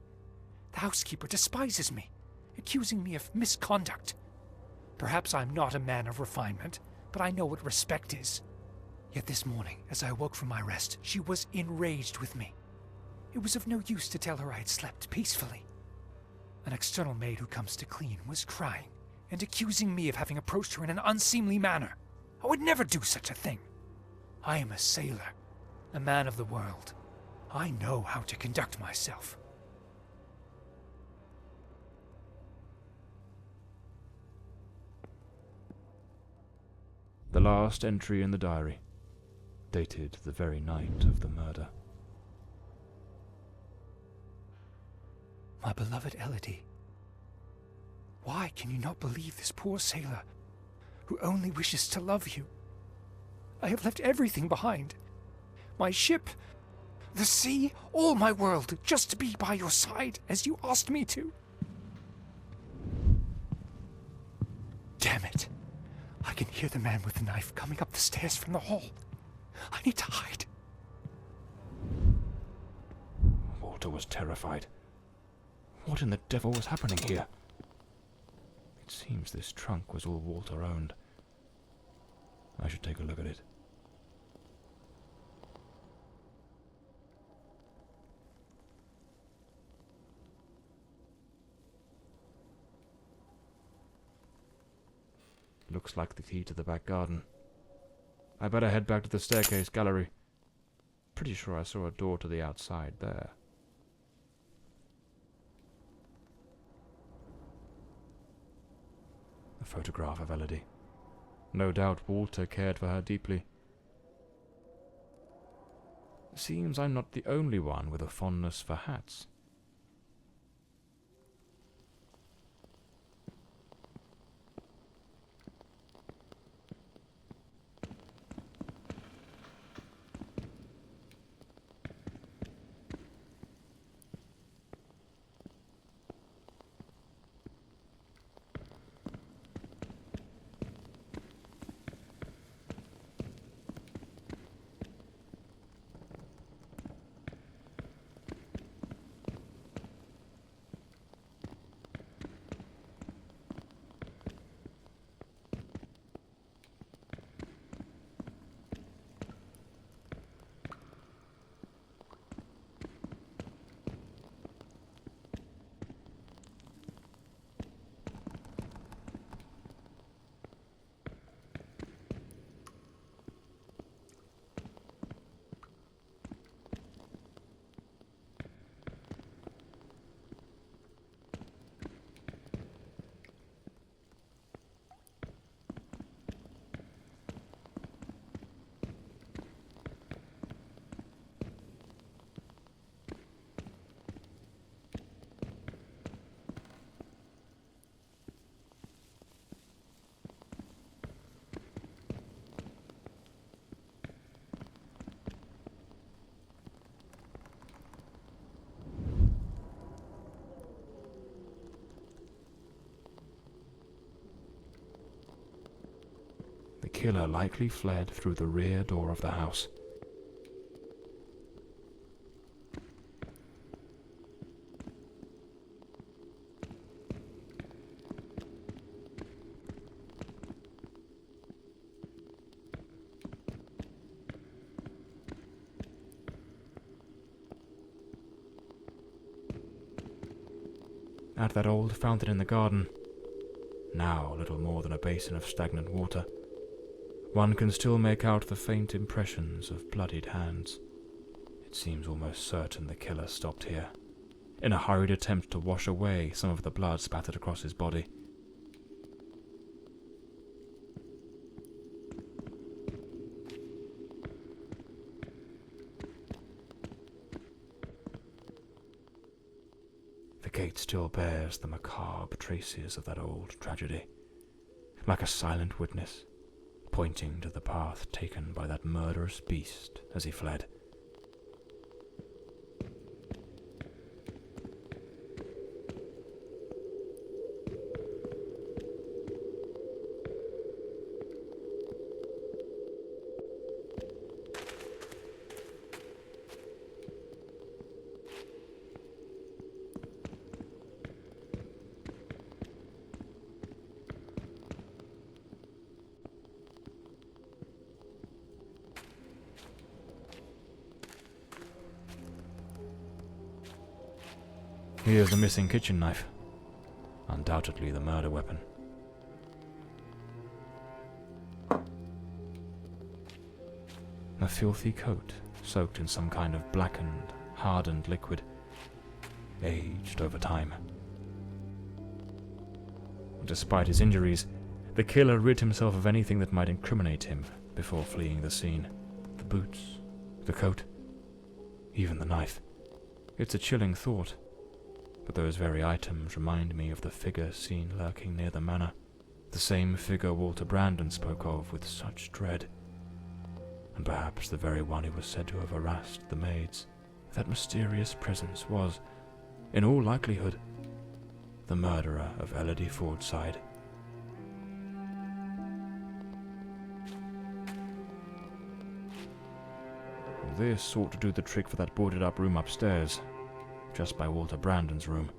The housekeeper despises me, accusing me of misconduct. Perhaps I'm not a man of refinement, but I know what respect is. Yet this morning, as I awoke from my rest, she was enraged with me. It was of no use to tell her I had slept peacefully. An external maid who comes to clean was crying and accusing me of having approached her in an unseemly manner. I would never do such a thing. I am a sailor, a man of the world. I know how to conduct myself. The last entry in the diary, dated the very night of the murder. My beloved Elodie, why can you not believe this poor sailor who only wishes to love you? I have left everything behind. My ship, the sea, all my world, just to be by your side as you asked me to. Damn it. I can hear the man with the knife coming up the stairs from the hall. I need to hide. Walter was terrified. What in the devil was happening here? It seems this trunk was all Walter owned. I should take a look at it. Looks like the key to the back garden. I better head back to the staircase gallery. Pretty sure I saw a door to the outside there. A photograph of Elodie. No doubt Walter cared for her deeply. Seems I'm not the only one with a fondness for hats. killer likely fled through the rear door of the house. At that old fountain in the garden, now little more than a basin of stagnant water, one can still make out the faint impressions of bloodied hands. It seems almost certain the killer stopped here, in a hurried attempt to wash away some of the blood spattered across his body. The gate still bears the macabre traces of that old tragedy, like a silent witness, pointing to the path taken by that murderous beast as he fled. Here's the missing kitchen knife. Undoubtedly the murder weapon. A filthy coat, soaked in some kind of blackened, hardened liquid, aged over time. Despite his injuries, the killer rid himself of anything that might incriminate him before fleeing the scene. The boots, the coat, even the knife. It's a chilling thought. But those very items remind me of the figure seen lurking near the manor, the same figure Walter Brandon spoke of with such dread, and perhaps the very one who was said to have harassed the maids. That mysterious presence was, in all likelihood, the murderer of Elodie Fordside. This ought to do the trick for that boarded-up room upstairs, just by Walter Brandon's room.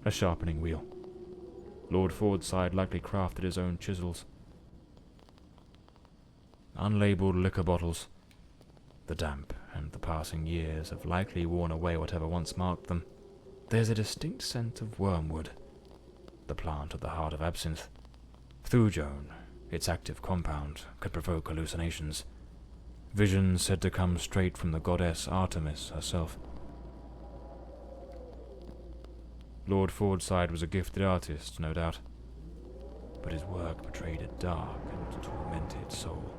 A sharpening wheel. Lord Fordside likely crafted his own chisels. Unlabeled liquor bottles. The damp and the passing years have likely worn away whatever once marked them. There's a distinct scent of wormwood, the plant at the heart of absinthe. Thujone, its active compound, could provoke hallucinations. Visions said to come straight from the goddess Artemis herself. Lord Fordside was a gifted artist, no doubt, but his work betrayed a dark and tormented soul.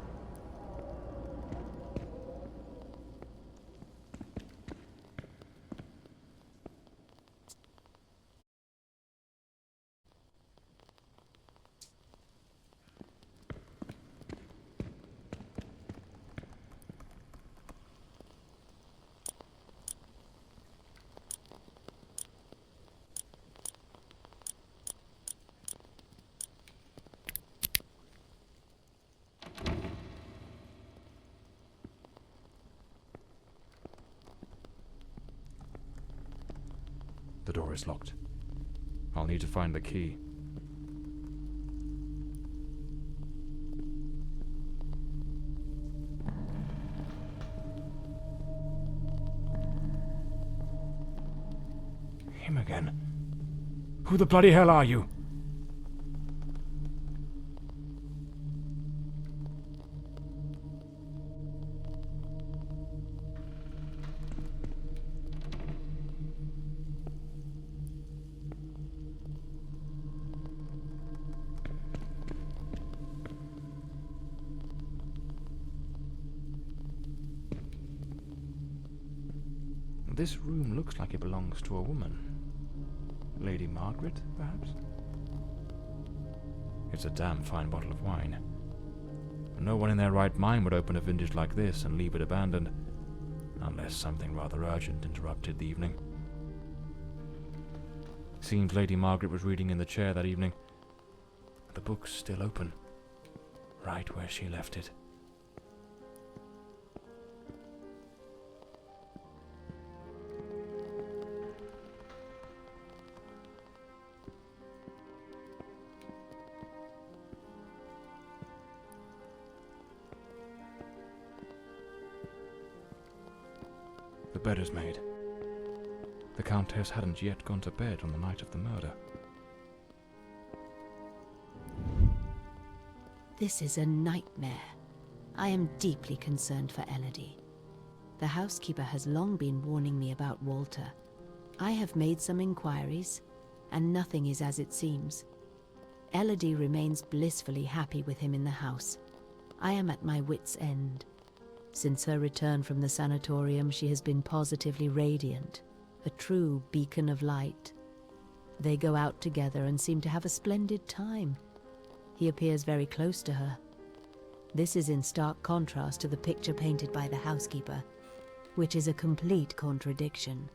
The door is locked. I'll need to find the key. Him again. Who the bloody hell are you? This room looks like it belongs to a woman. Lady Margaret, perhaps? It's a damn fine bottle of wine. No one in their right mind would open a vintage like this and leave it abandoned, unless something rather urgent interrupted the evening. Seems Lady Margaret was reading in the chair that evening. The book's still open, right where she left it. The bed is made. The Countess hadn't yet gone to bed on the night of the murder. This is a nightmare. I am deeply concerned for Elodie. The housekeeper has long been warning me about Walter. I have made some inquiries, and nothing is as it seems. Elodie remains blissfully happy with him in the house. I am at my wit's end. Since her return from the sanatorium, she has been positively radiant, a true beacon of light. They go out together and seem to have a splendid time. He appears very close to her. This is in stark contrast to the picture painted by the housekeeper, which is a complete contradiction.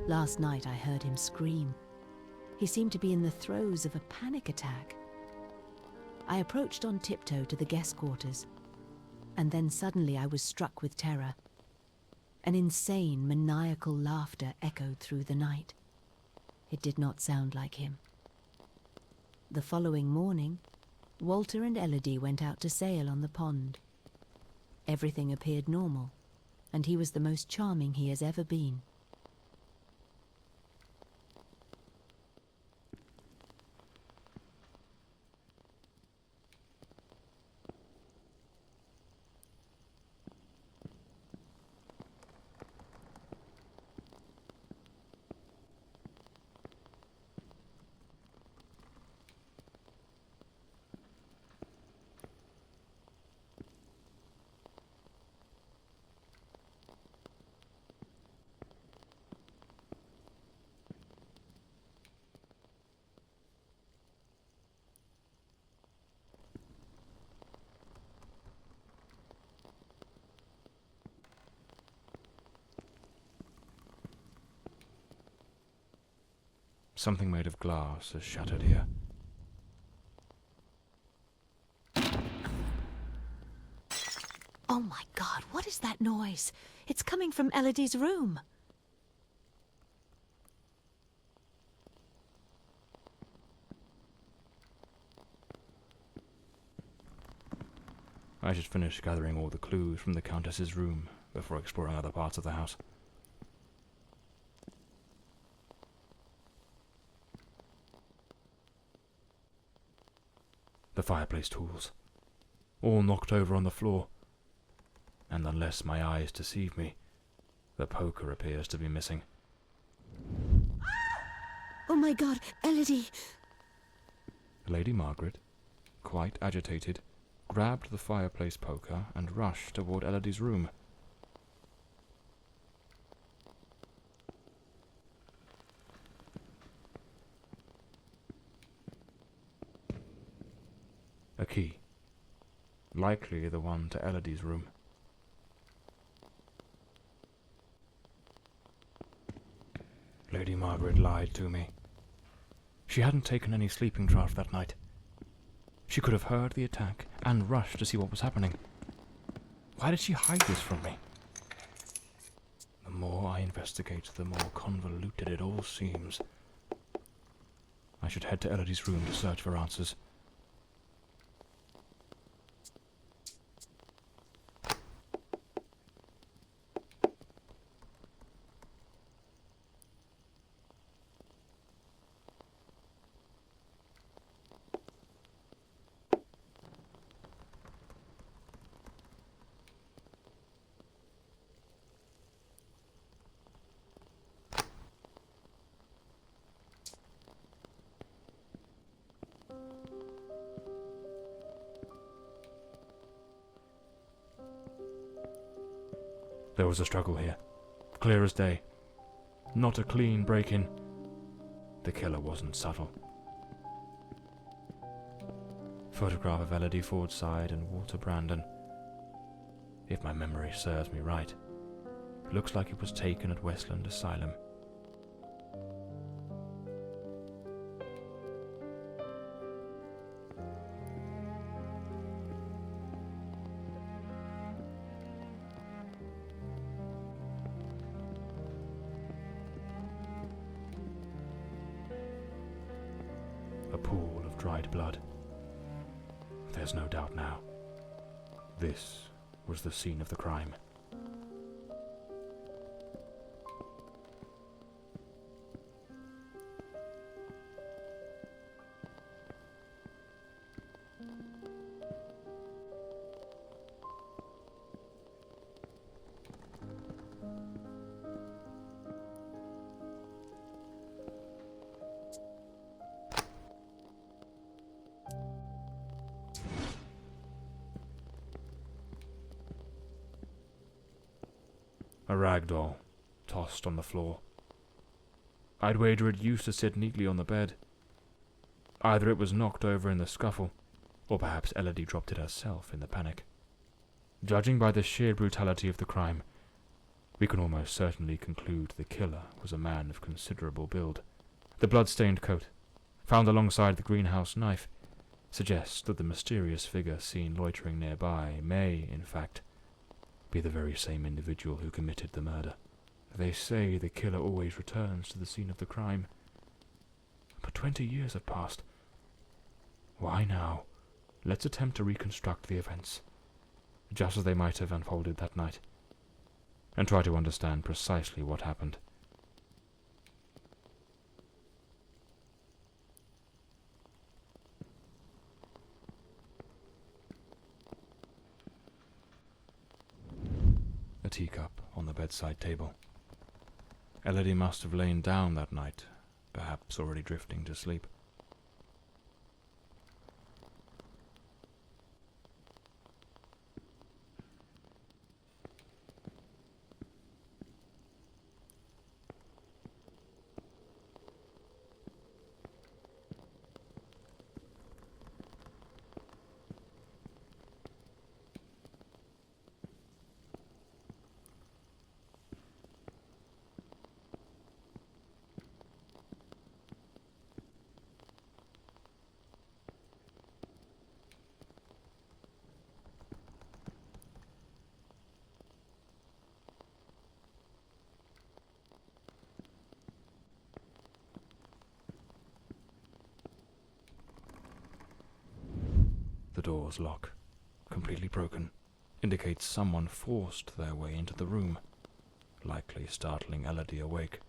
Last night I heard him scream. He seemed to be in the throes of a panic attack. I approached on tiptoe to the guest quarters, and then suddenly I was struck with terror. An insane, maniacal laughter echoed through the night. It did not sound like him. The following morning, Walter and Elodie went out to sail on the pond. Everything appeared normal, and he was the most charming he has ever been. Something made of glass is shattered here. is that noise? It's coming from Elodie's room. I should finish gathering all the clues from the Countess's room before exploring other parts of the house. The fireplace tools, all knocked over on the floor, and unless my eyes deceive me, the poker appears to be missing. Oh my God, Elodie! Lady Margaret, quite agitated, grabbed the fireplace poker and rushed toward Elodie's room. A key, likely the one to Elodie's room. Lady Margaret lied to me. She hadn't taken any sleeping draught that night. She could have heard the attack and rushed to see what was happening. Why did she hide this from me? The more I investigate, the more convoluted it all seems. I should head to Elodie's room to search for answers. There was a struggle here, clear as day. Not a clean break-in. The killer wasn't subtle. Photograph of Elodie Fordside and Walter Brandon. If my memory serves me right, it looks like it was taken at Westland Asylum. A pool of dried blood. There's no doubt now. This was the scene of the crime. A rag doll, tossed on the floor. I'd wager it used to sit neatly on the bed. Either it was knocked over in the scuffle, or perhaps Elodie dropped it herself in the panic. Judging by the sheer brutality of the crime, we can almost certainly conclude the killer was a man of considerable build. The blood-stained coat, found alongside the greenhouse knife, suggests that the mysterious figure seen loitering nearby may, in fact, be the very same individual who committed the murder. They say the killer always returns to the scene of the crime. But 20 years have passed. Why now? Let's attempt to reconstruct the events, just as they might have unfolded that night, and try to understand precisely what happened. A teacup on the bedside table. Elodie must have lain down that night, perhaps already drifting to sleep. door's lock, completely broken, indicates someone forced their way into the room, likely startling Elodie awake.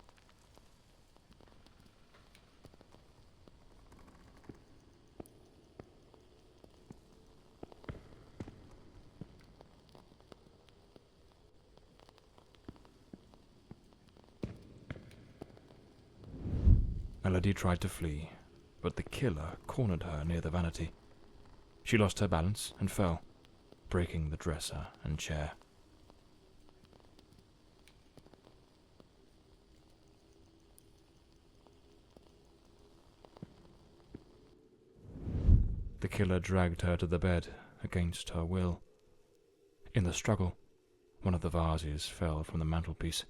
Elodie tried to flee, but the killer cornered her near the vanity. She lost her balance and fell, breaking the dresser and chair. The killer dragged her to the bed against her will. In the struggle, one of the vases fell from the mantelpiece.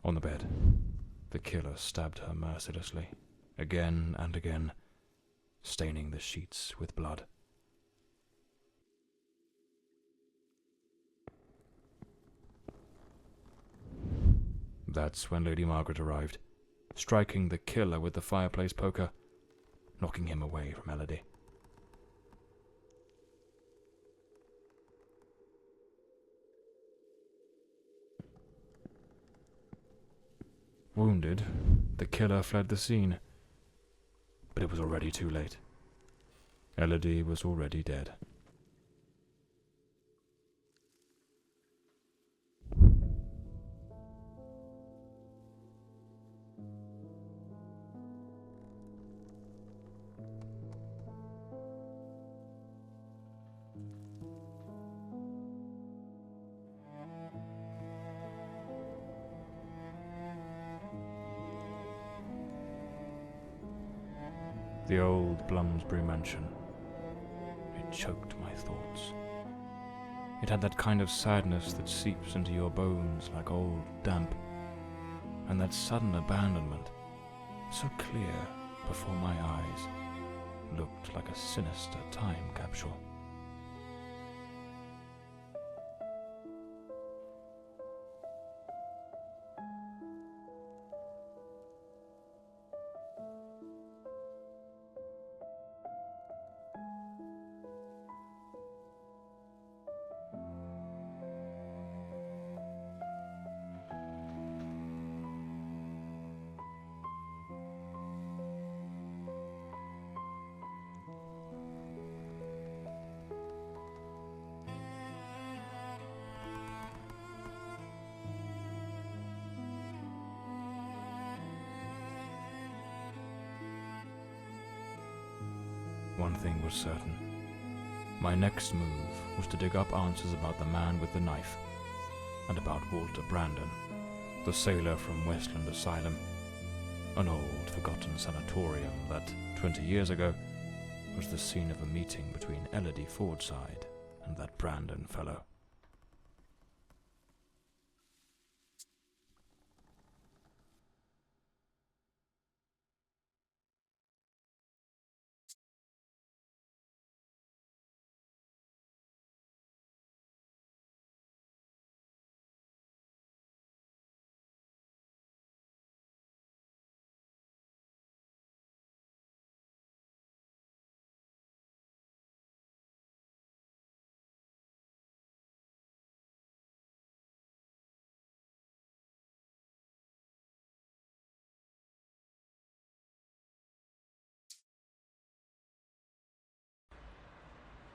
On the bed, the killer stabbed her mercilessly, again and again, staining the sheets with blood. That's when Lady Margaret arrived, striking the killer with the fireplace poker, knocking him away from Elodie. Wounded, the killer fled the scene, but it was already too late. Elodie was already dead. The old Bloomsbury mansion. It choked my thoughts. It had that kind of sadness that seeps into your bones like old damp, and that sudden abandonment, so clear before my eyes, looked like a sinister time capsule. One thing was certain. My next move was to dig up answers about the man with the knife, and about Walter Brandon, the sailor from Westland Asylum, an old, forgotten sanatorium that, 20 years ago, was the scene of a meeting between Elodie Fordside and that Brandon fellow.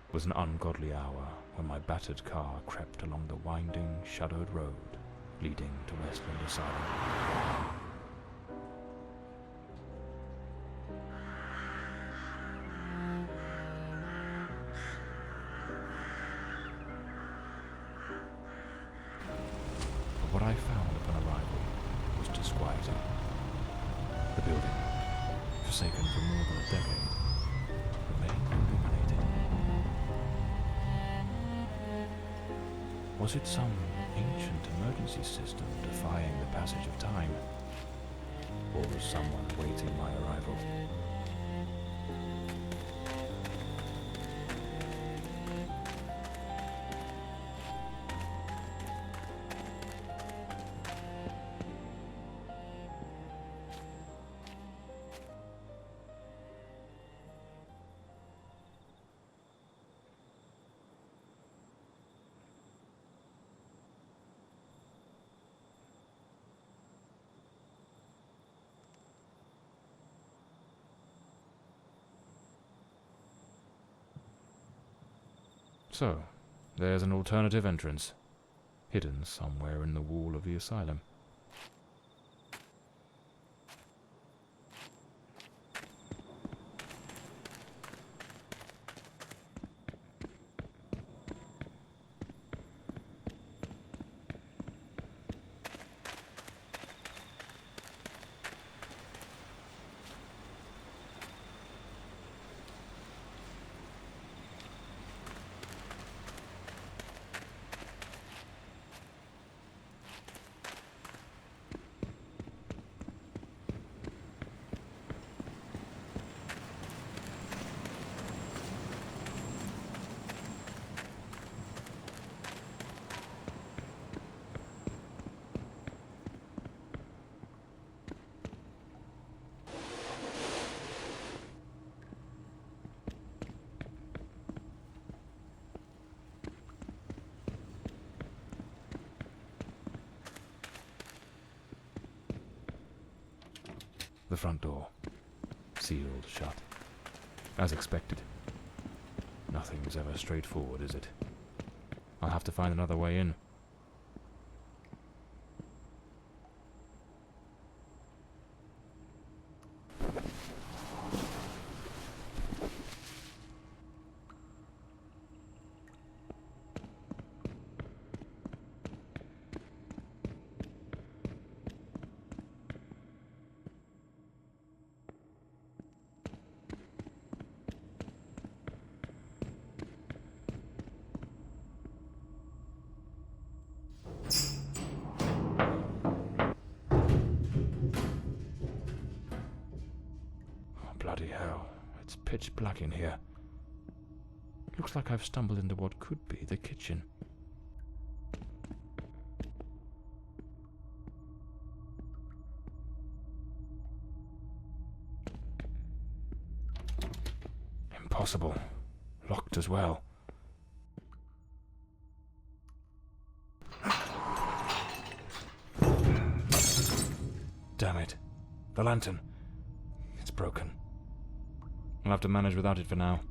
It was an ungodly hour when my battered car crept along the winding, shadowed road leading to Westland Asylum. But what I found upon arrival was disquieting. The building, forsaken for more than a decade, remained illuminated. Was it some ancient emergency system defying the passage of time? Or was someone waiting my arrival? So, there's an alternative entrance, hidden somewhere in the wall of the asylum. The front door, sealed shut. As expected. Nothing's ever straightforward, is it? I'll have to find another way in. Bloody hell, it's pitch black in here. Looks like I've stumbled into what could be the kitchen. Impossible. Locked as well. Damn it. The lantern. It's broken. I'll have to manage without it for now.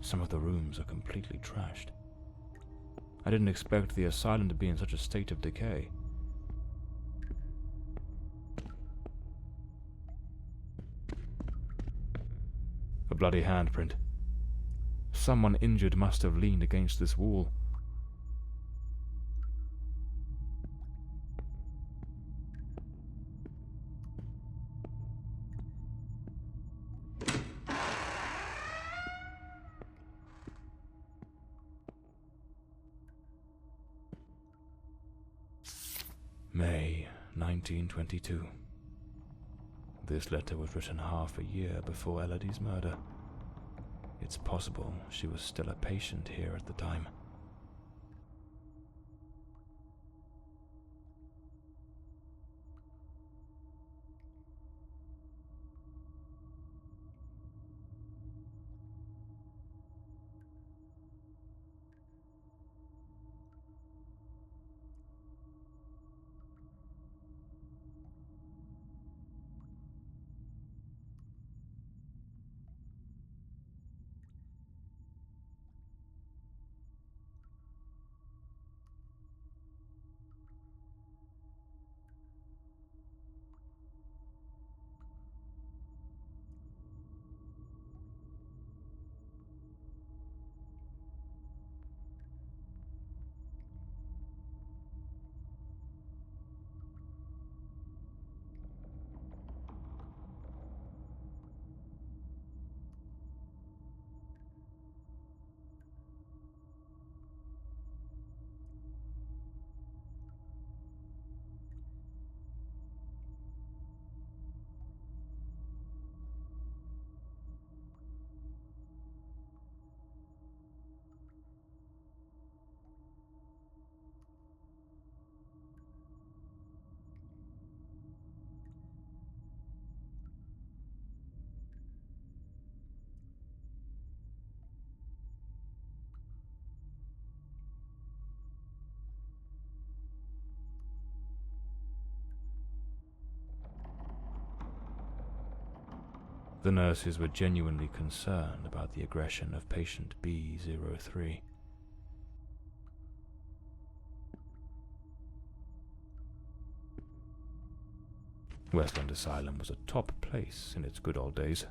Some of the rooms are completely trashed. I didn't expect the asylum to be in such a state of decay. A bloody handprint. Someone injured must have leaned against this wall. May 1922. This letter was written half a year before Elodie's murder. It's possible she was still a patient here at the time. The nurses were genuinely concerned about the aggression of patient B03. Westland Asylum was a top place in its good old days.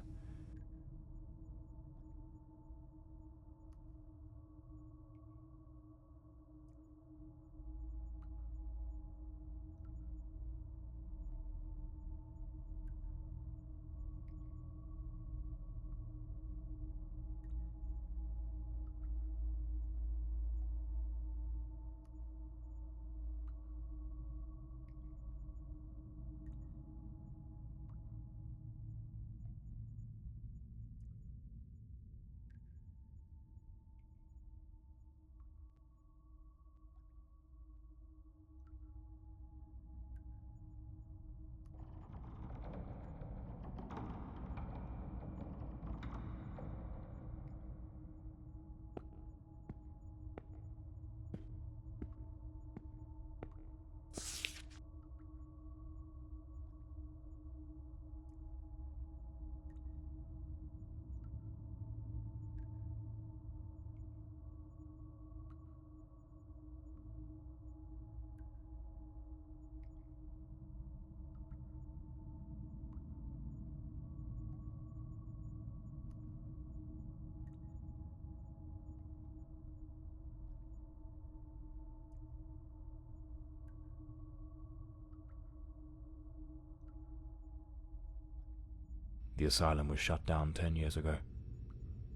The asylum was shut down 10 years ago.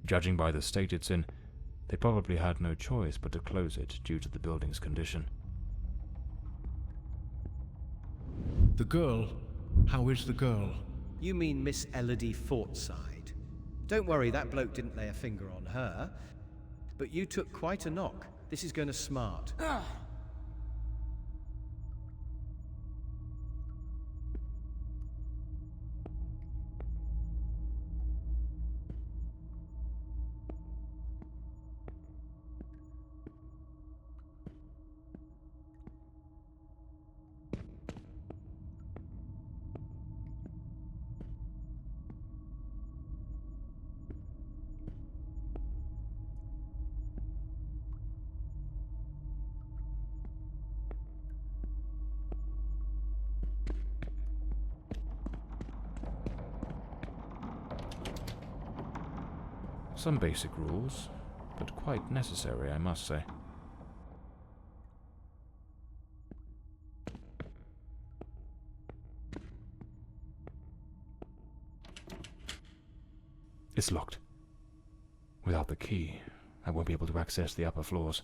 Judging by the state it's in, they probably had no choice but to close it due to the building's condition. The girl? How is the girl? You mean Miss Elodie Fortside? Don't worry, that bloke didn't lay a finger on her. But you took quite a knock. This is going to smart. Some basic rules, but quite necessary, I must say. It's locked. Without the key, I won't be able to access the upper floors.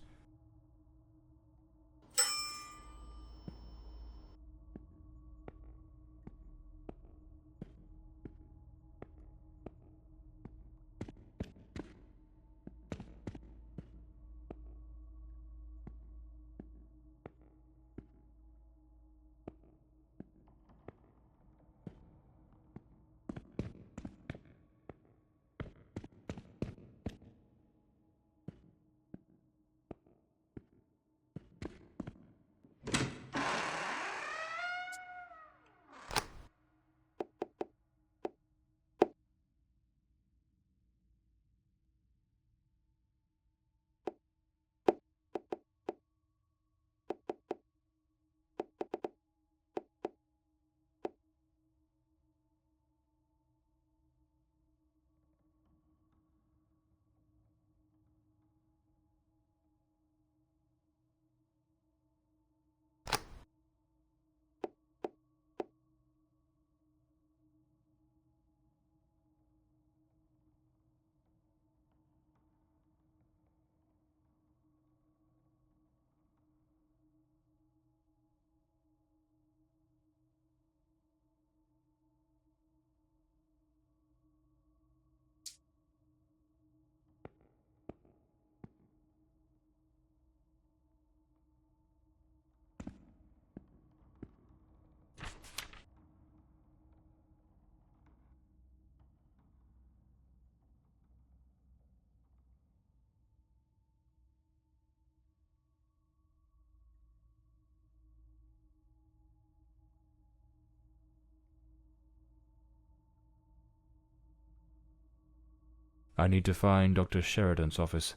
I need to find Dr. Sheridan's office.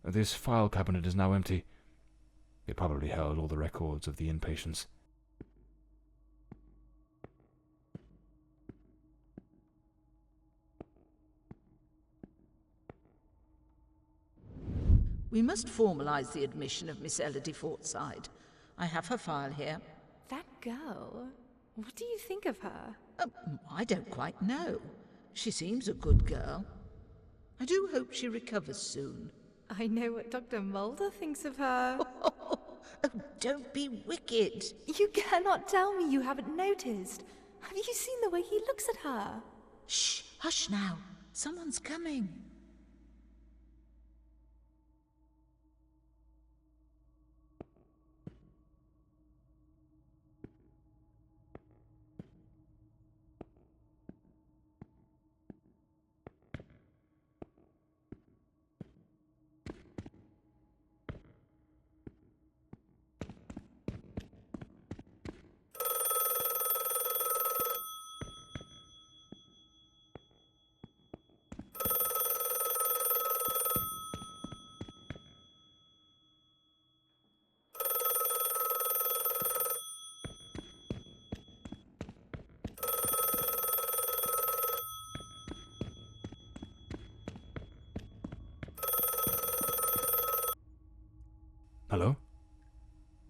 This file cabinet is now empty. It probably held all the records of the inpatients. We must formalize the admission of Miss Elodie Fortside. I have her file here. That girl? What do you think of her? I don't quite know. She seems a good girl. I do hope she recovers soon. I know what Dr. Mulder thinks of her. Oh, don't be wicked. You cannot tell me you haven't noticed. Have you seen the way he looks at her? Shh, hush now. Someone's coming. Hello?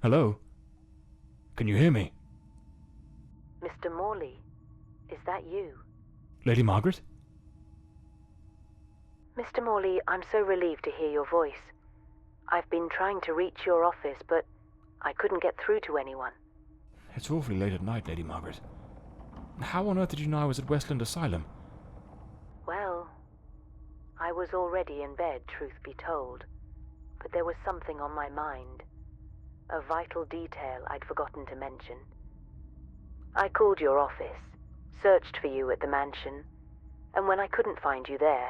Hello? Can you hear me? Mr. Morley, is that you? Lady Margaret? Mr. Morley, I'm so relieved to hear your voice. I've been trying to reach your office, but I couldn't get through to anyone. It's awfully late at night, Lady Margaret. How on earth did you know I was at Westland Asylum? Well, I was already in bed, truth be told. But there was something on my mind. A vital detail I'd forgotten to mention. I called your office, searched for you at the mansion, and when I couldn't find you there,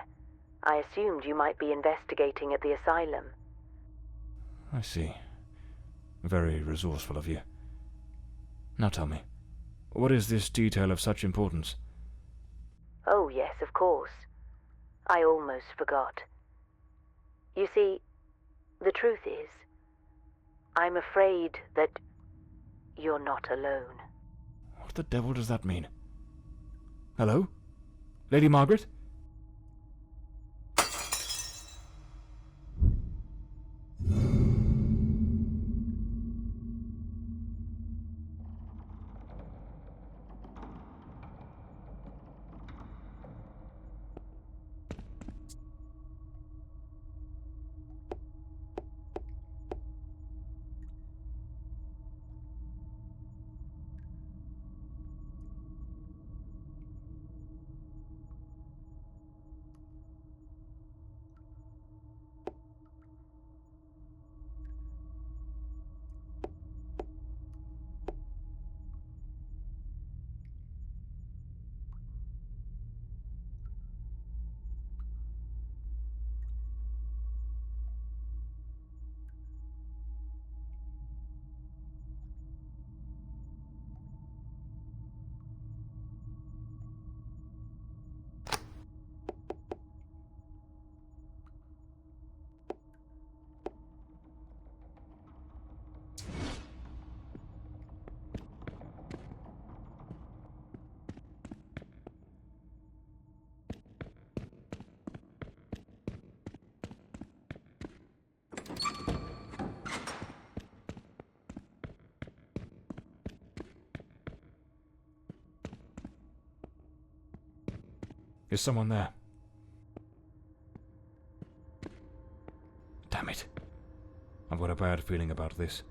I assumed you might be investigating at the asylum. I see. Very resourceful of you. Now tell me, what is this detail of such importance? Oh, yes, of course. I almost forgot. You see, the truth is, I'm afraid that you're not alone. What the devil does that mean? Hello? Lady Margaret? Is someone there? Damn it. I've got a bad feeling about this.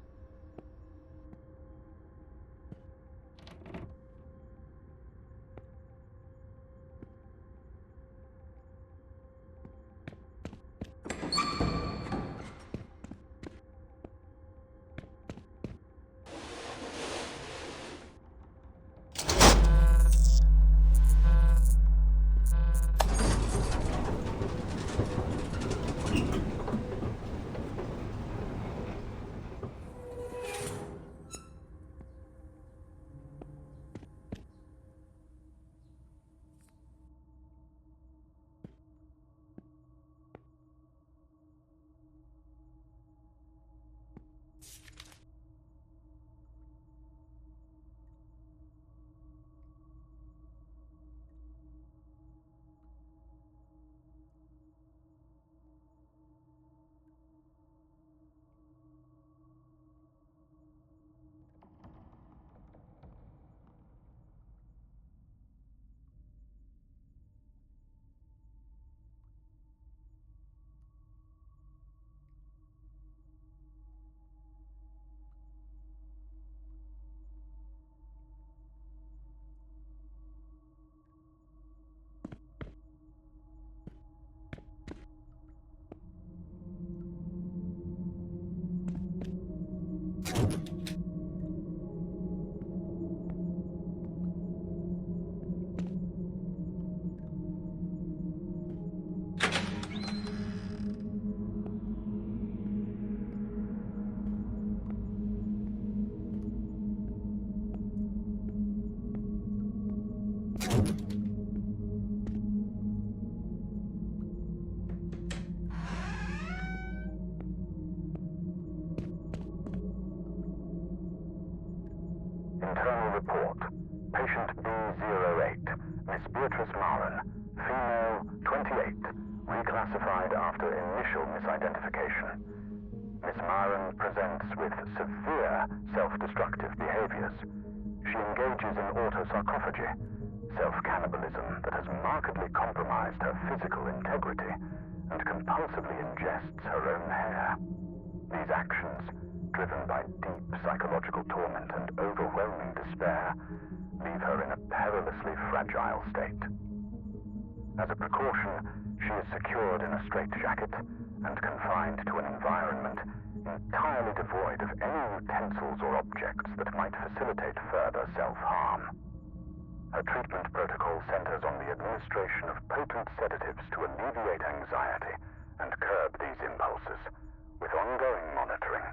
Internal report. Patient B08, Miss Beatrice Marin, female, 28, reclassified after initial misidentification. Miss Marin presents with severe self-destructive behaviors. She engages in autosarcophagy, self-cannibalism that has markedly compromised her physical integrity, and compulsively ingests her own hair. These actions, driven by deep psychological torment and overwhelming despair, leave her in a perilously fragile state. As a precaution, she is secured in a straitjacket and confined to an environment entirely devoid of any utensils or objects that might facilitate further self-harm. Her treatment protocol centers on the administration of potent sedatives to alleviate anxiety and curb these impulses, with ongoing monitoring.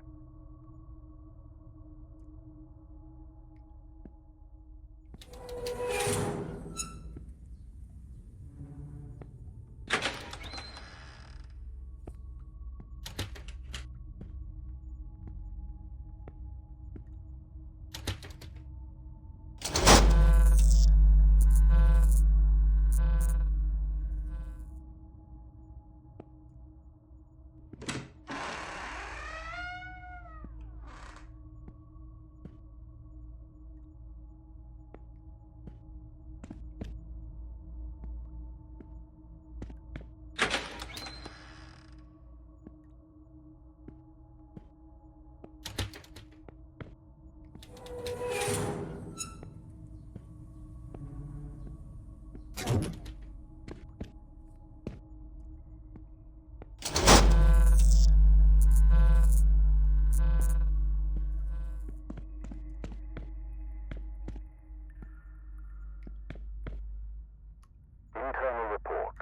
Internal report.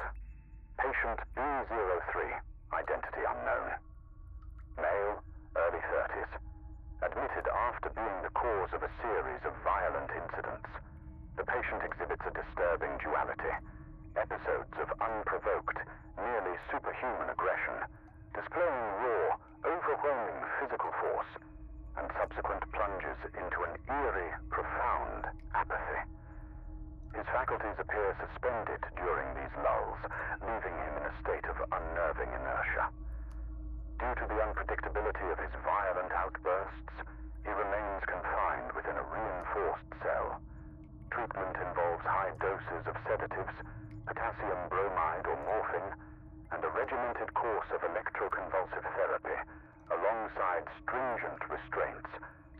Patient B03, identity unknown. Male, early 30s. Admitted after being the cause of a series of violent incidents. The patient exhibits a disturbing duality. Episodes of unprovoked, nearly superhuman aggression, displaying raw, overwhelming physical force, and subsequent plunges into an eerie, profound apathy. His faculties appear suspended during these lulls, leaving him in a state of unnerving inertia. Due to the unpredictability of his violent outbursts, he remains confined within a reinforced cell. Treatment involves high doses of sedatives, potassium bromide or morphine, and a regimented course of electroconvulsive therapy, alongside stringent restraints,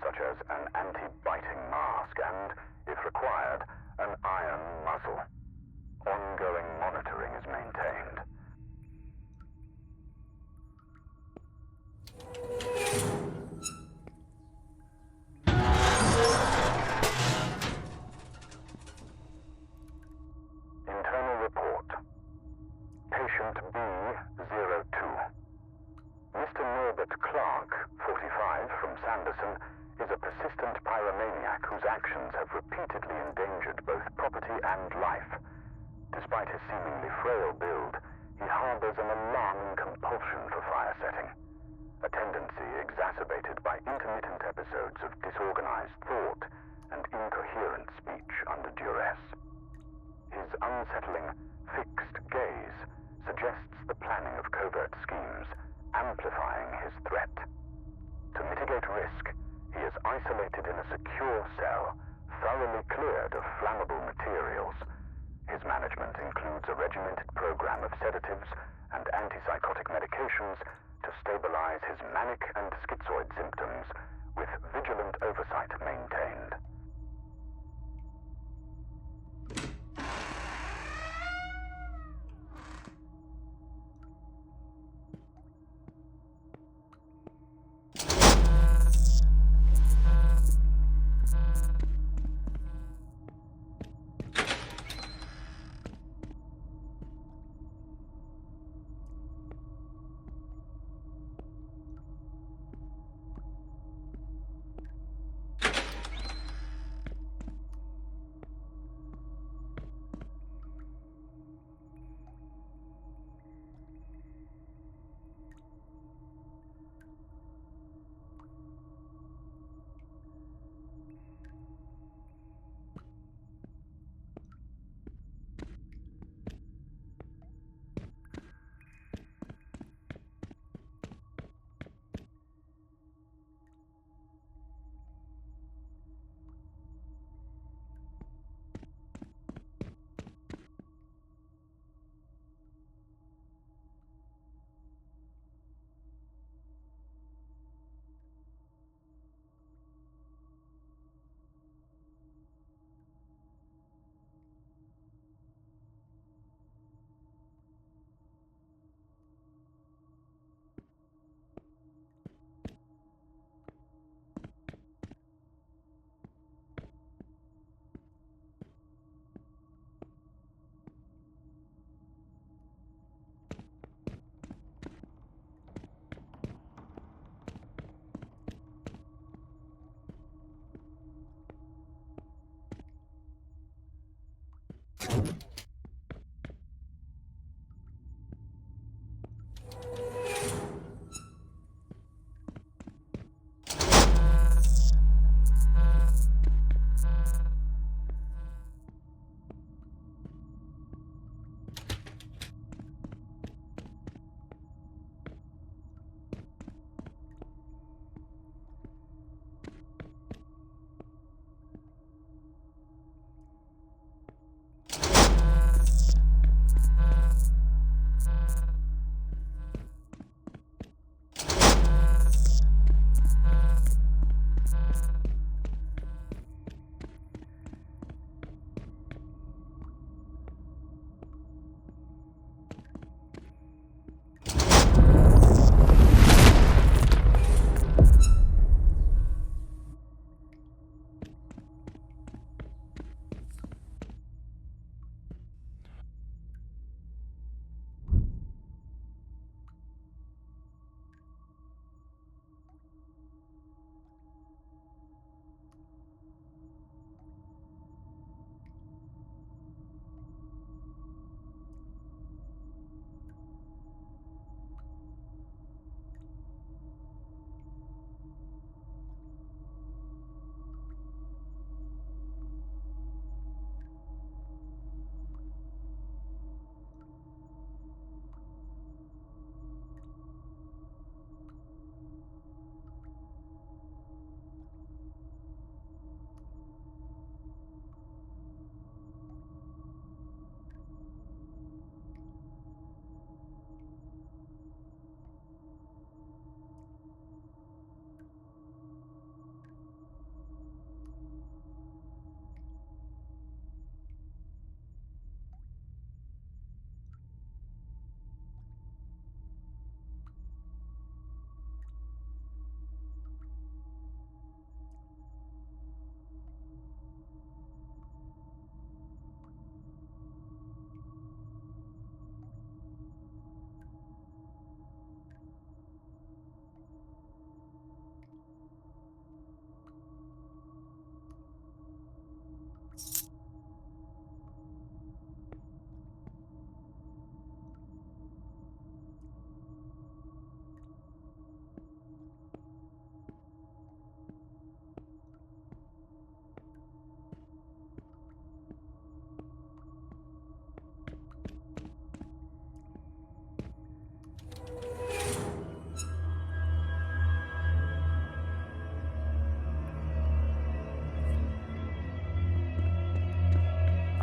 such as an anti-biting mask and, if required, an iron muzzle. Ongoing monitoring is maintained. Internal report. Patient B02. Mr. Norbert Clark, 45, from Sanderson, is a persistent pyromaniac whose actions have repeatedly endangered both property and life. Despite his seemingly frail build, he harbors an alarming compulsion for fire setting, a tendency exacerbated by intermittent episodes of disorganized thought and incoherent speech under duress. His unsettling, fixed gaze suggests the planning of covert schemes, amplifying his threat. To mitigate risk, he is isolated in a secure cell, thoroughly cleared of flammable materials. His management includes a regimented program of sedatives and antipsychotic medications to stabilize his manic and schizoid symptoms, with vigilant oversight maintained.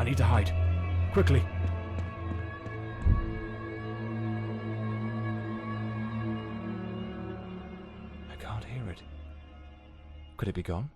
I need to hide. Quickly. I can't hear it. Could it be gone?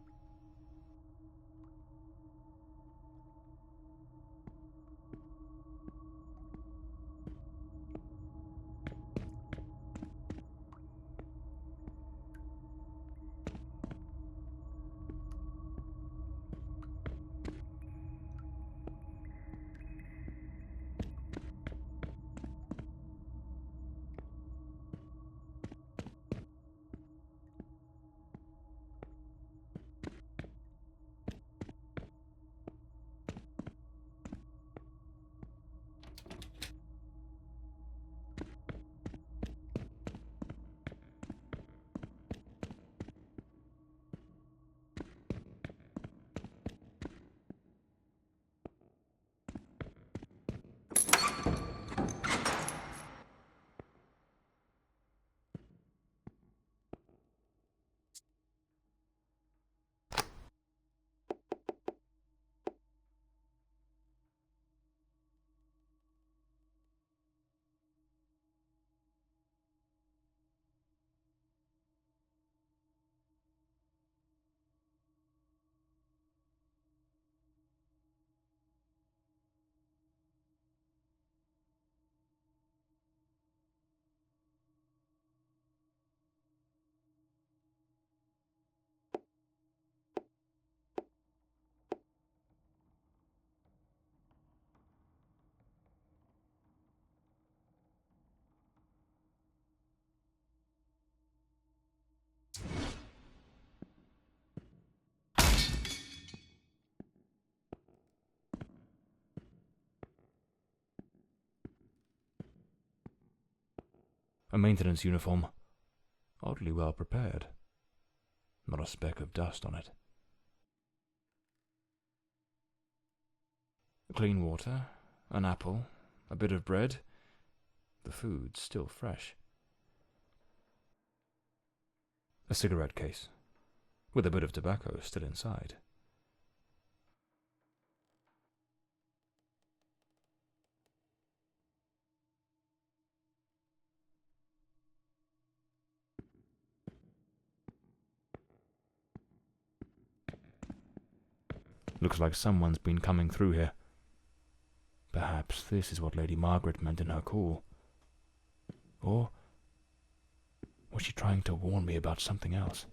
A maintenance uniform. Oddly well prepared. Not a speck of dust on it. Clean water, an apple, a bit of bread. The food's still fresh. A cigarette case, with a bit of tobacco still inside. Looks like someone's been coming through here. Perhaps this is what Lady Margaret meant in her call. Or was she trying to warn me about something else?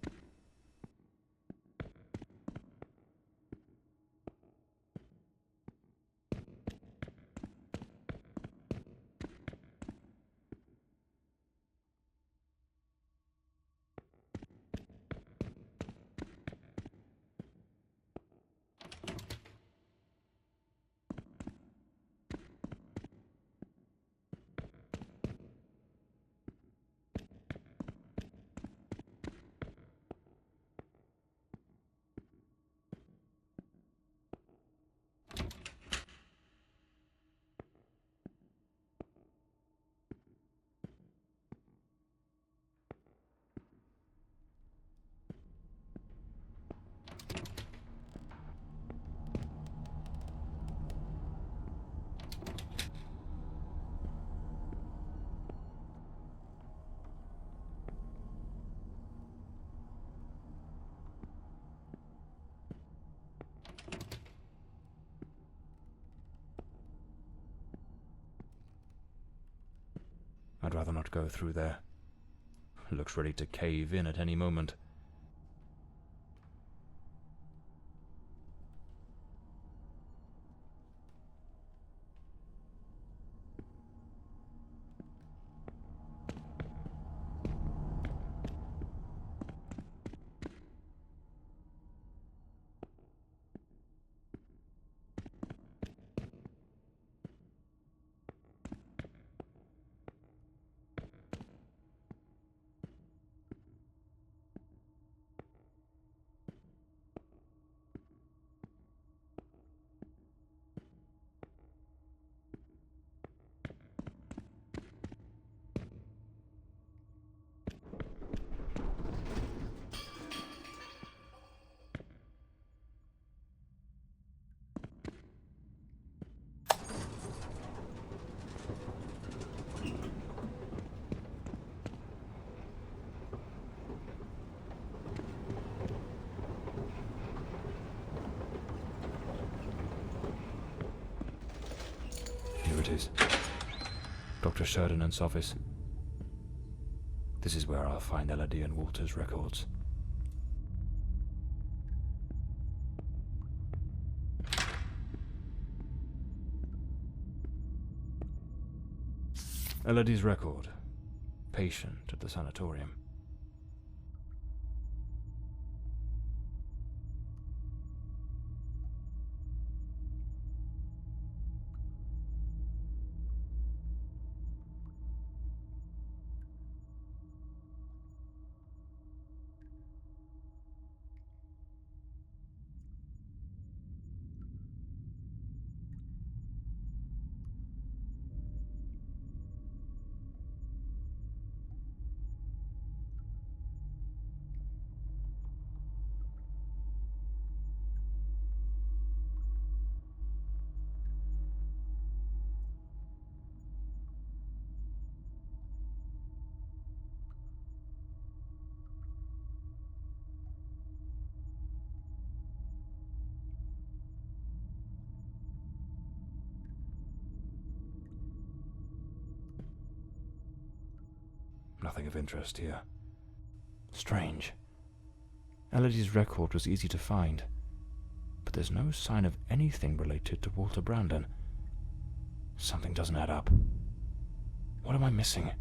I'd rather not go through there. Looks ready to cave in at any moment. Here it is. Dr. Sheridan's office. This is where I'll find Elodie and Walter's records. Elodie's record. Patient at the sanatorium. Nothing of interest here. Strange. Elodie's record was easy to find, but there's no sign of anything related to Walter Brandon. Something doesn't add up. What am I missing?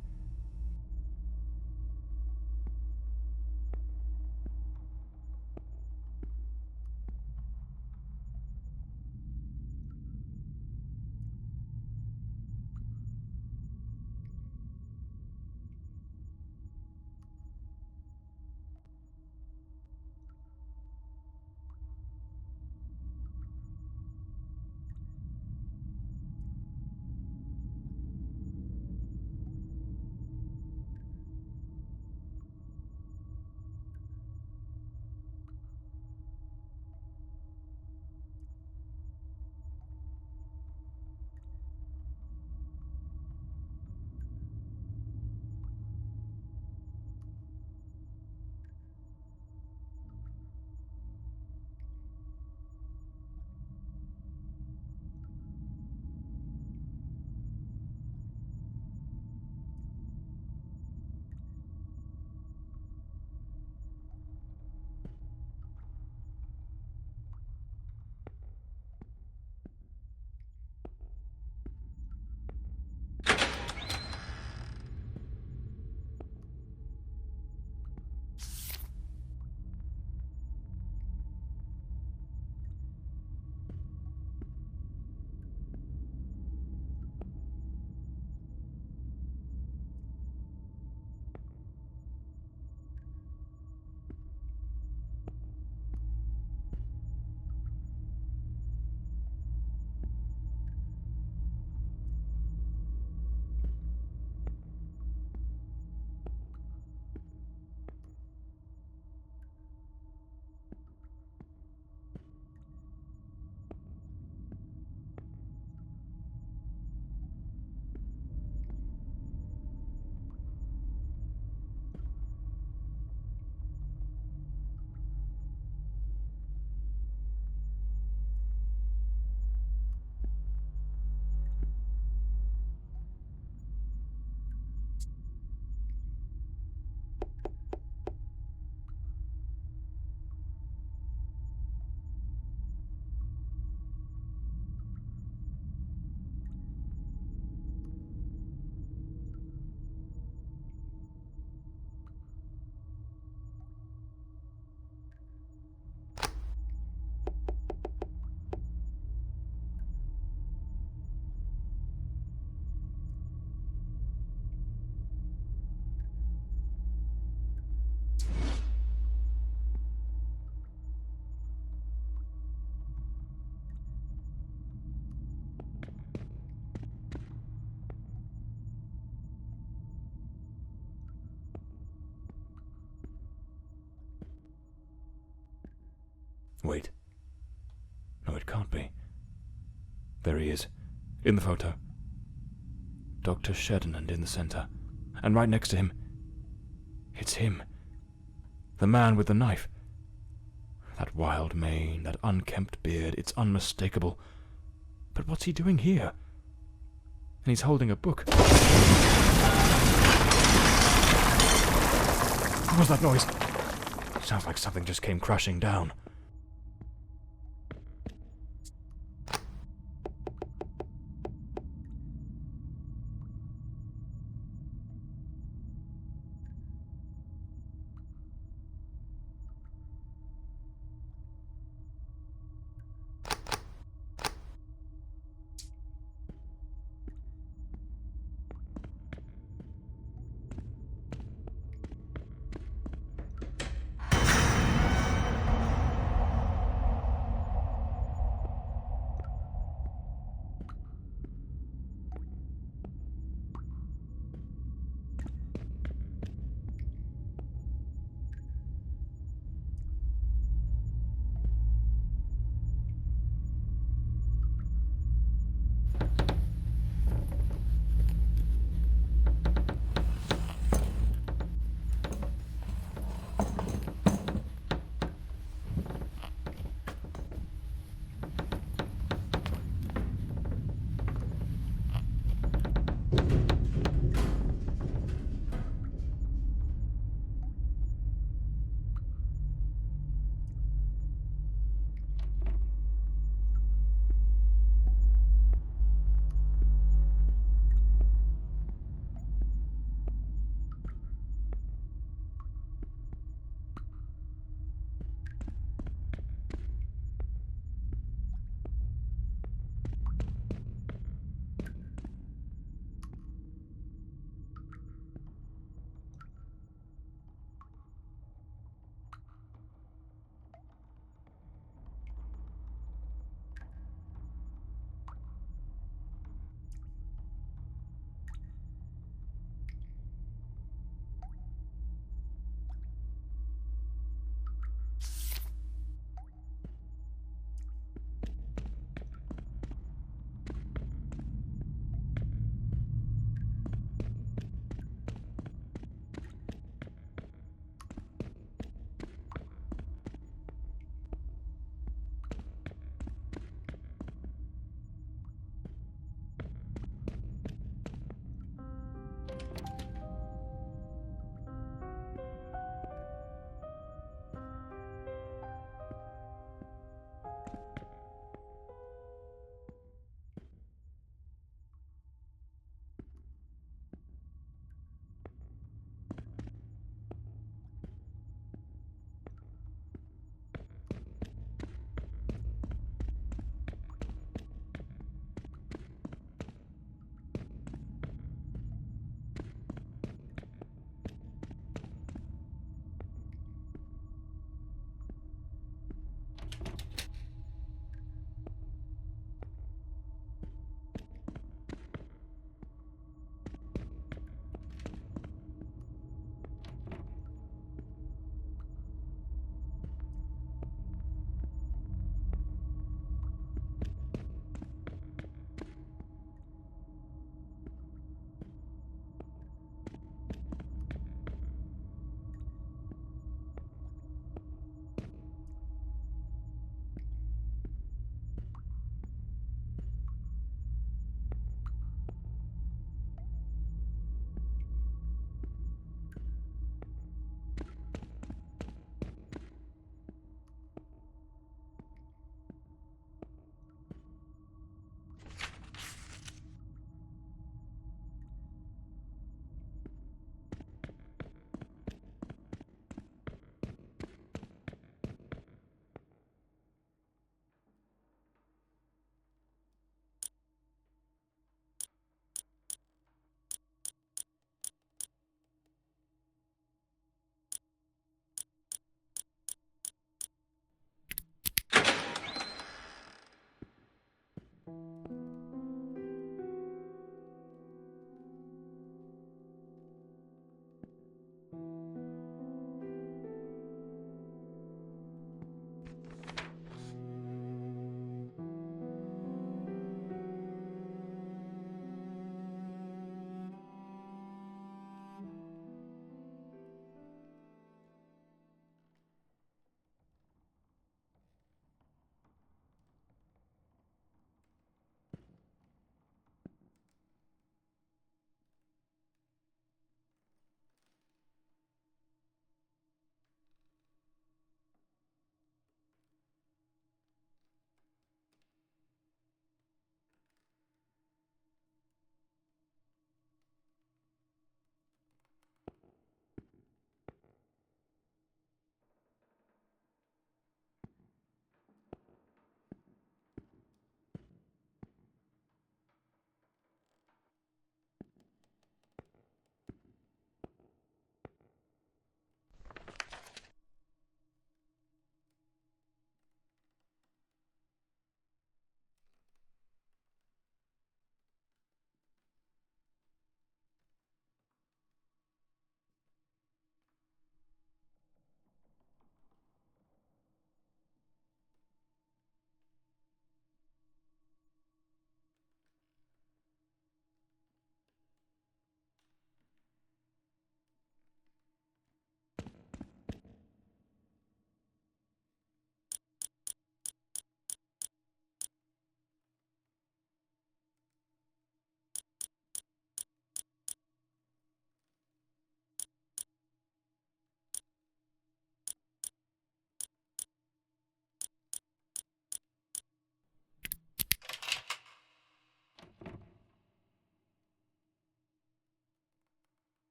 Wait. No, it can't be. There he is, in the photo. Dr. Sheddenand in the center. And right next to him, it's him. The man with the knife. That wild mane, that unkempt beard, it's unmistakable. But what's he doing here? And he's holding a book. What was that noise? Sounds like something just came crashing down.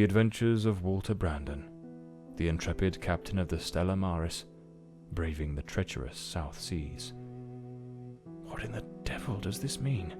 the adventures of Walter Brandon, the intrepid captain of the Stella Maris, braving the treacherous South Seas. What in the devil does this mean?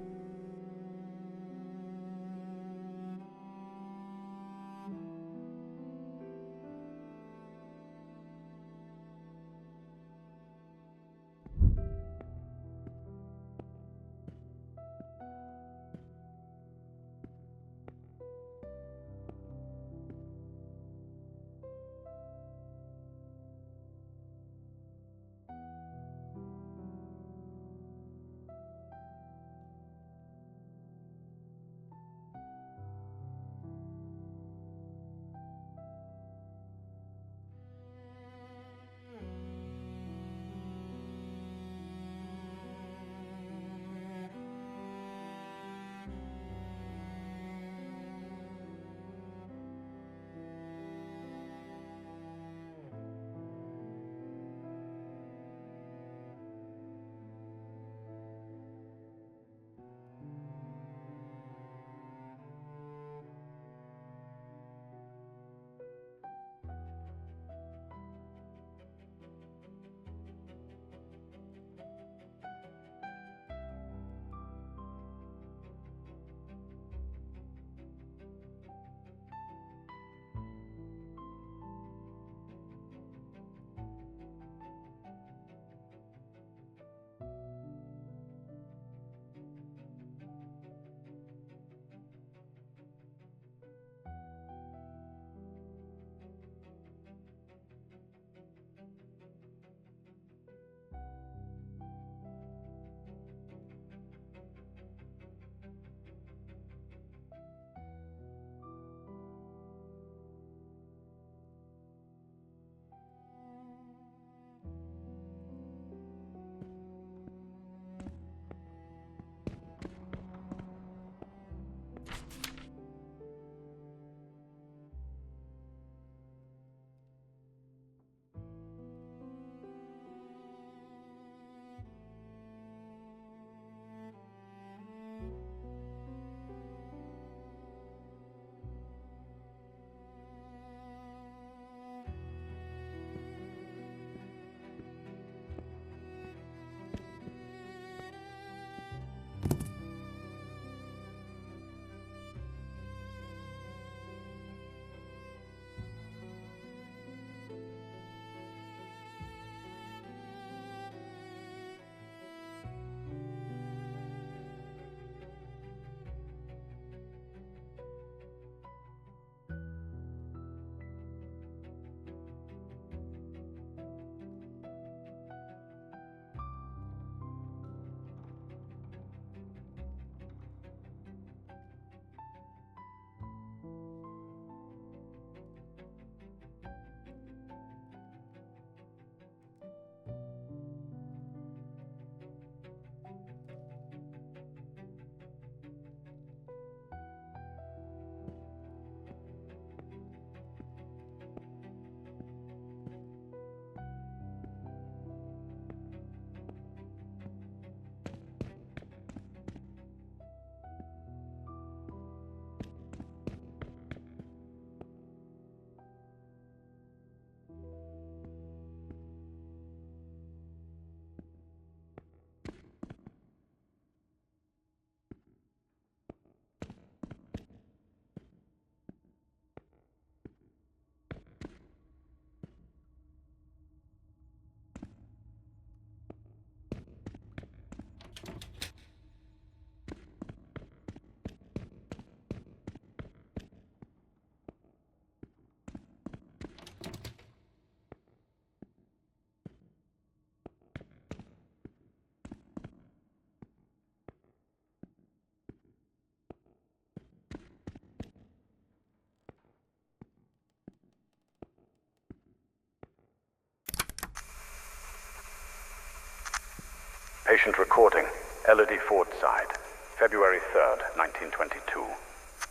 Patient recording, Elodie Fordside, February 3rd, 1922.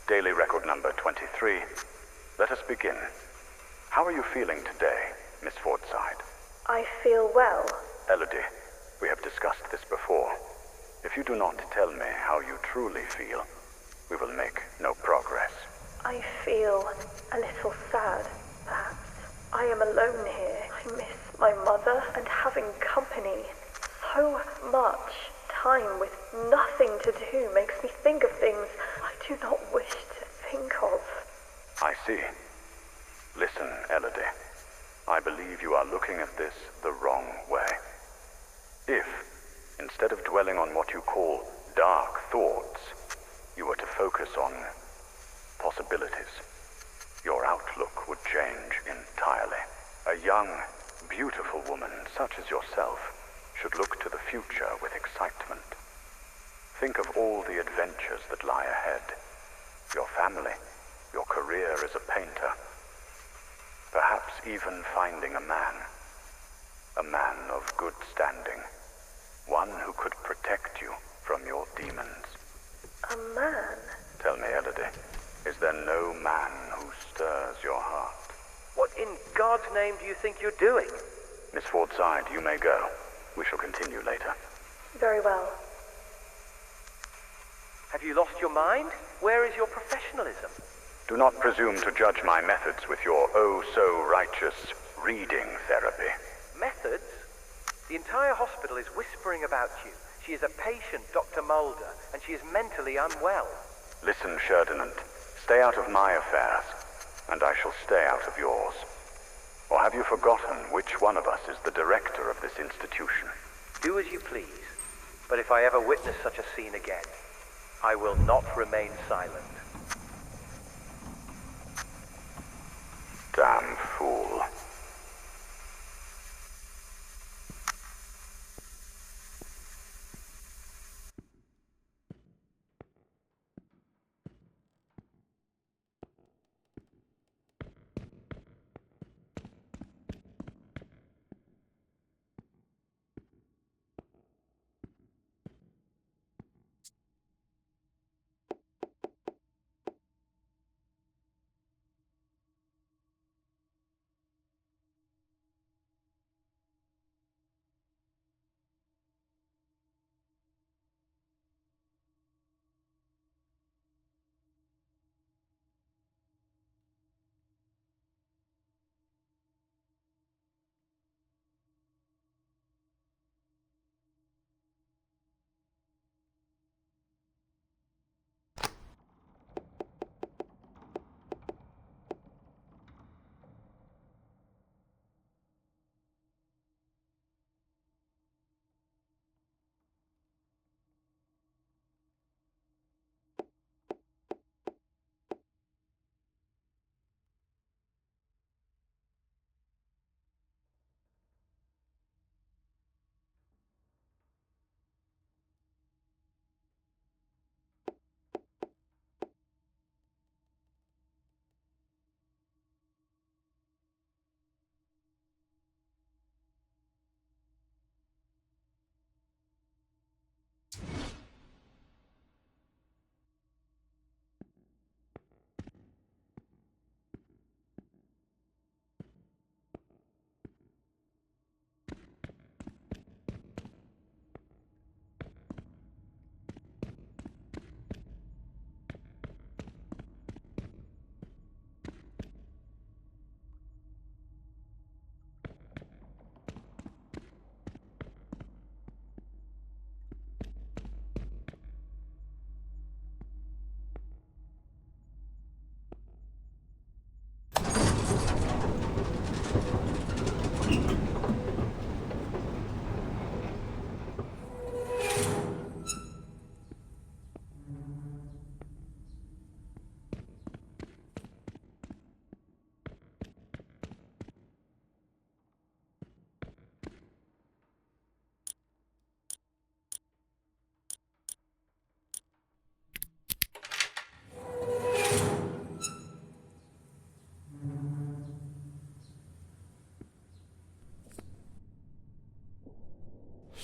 Daily record number 23. Let us begin. How are you feeling today, Miss Fordside? I feel well. Elodie, we have discussed this before. If you do not tell me how you truly feel, we will make no progress. I feel a little sad, perhaps. I am alone here. I miss my mother and having company. So much time with nothing to do makes me think of things I do not wish to think of. I see. Listen, Elodie. I believe you are looking at this the wrong way. If, instead of dwelling on what you call dark thoughts, you were to focus on possibilities, your outlook would change entirely. A young, beautiful woman such as yourself should look to the future with excitement. Think of all the adventures that lie ahead. Your family, your career as a painter. Perhaps even finding a man. A man of good standing. One who could protect you from your demons. A man? Tell me, Elodie, is there no man who stirs your heart? What in God's name do you think you're doing? Miss Fordside, you may go. We shall continue later. Very well. Have you lost your mind? Where is your professionalism? Do not presume to judge my methods with your oh-so-righteous reading therapy. Methods? The entire hospital is whispering about you. She is a patient, Dr. Mulder, and she is mentally unwell. Listen, Ferdinand. Stay out of my affairs, and I shall stay out of yours. Or have you forgotten which one of us is the director of this institution? Do as you please. But if I ever witness such a scene again, I will not remain silent. Damn fool.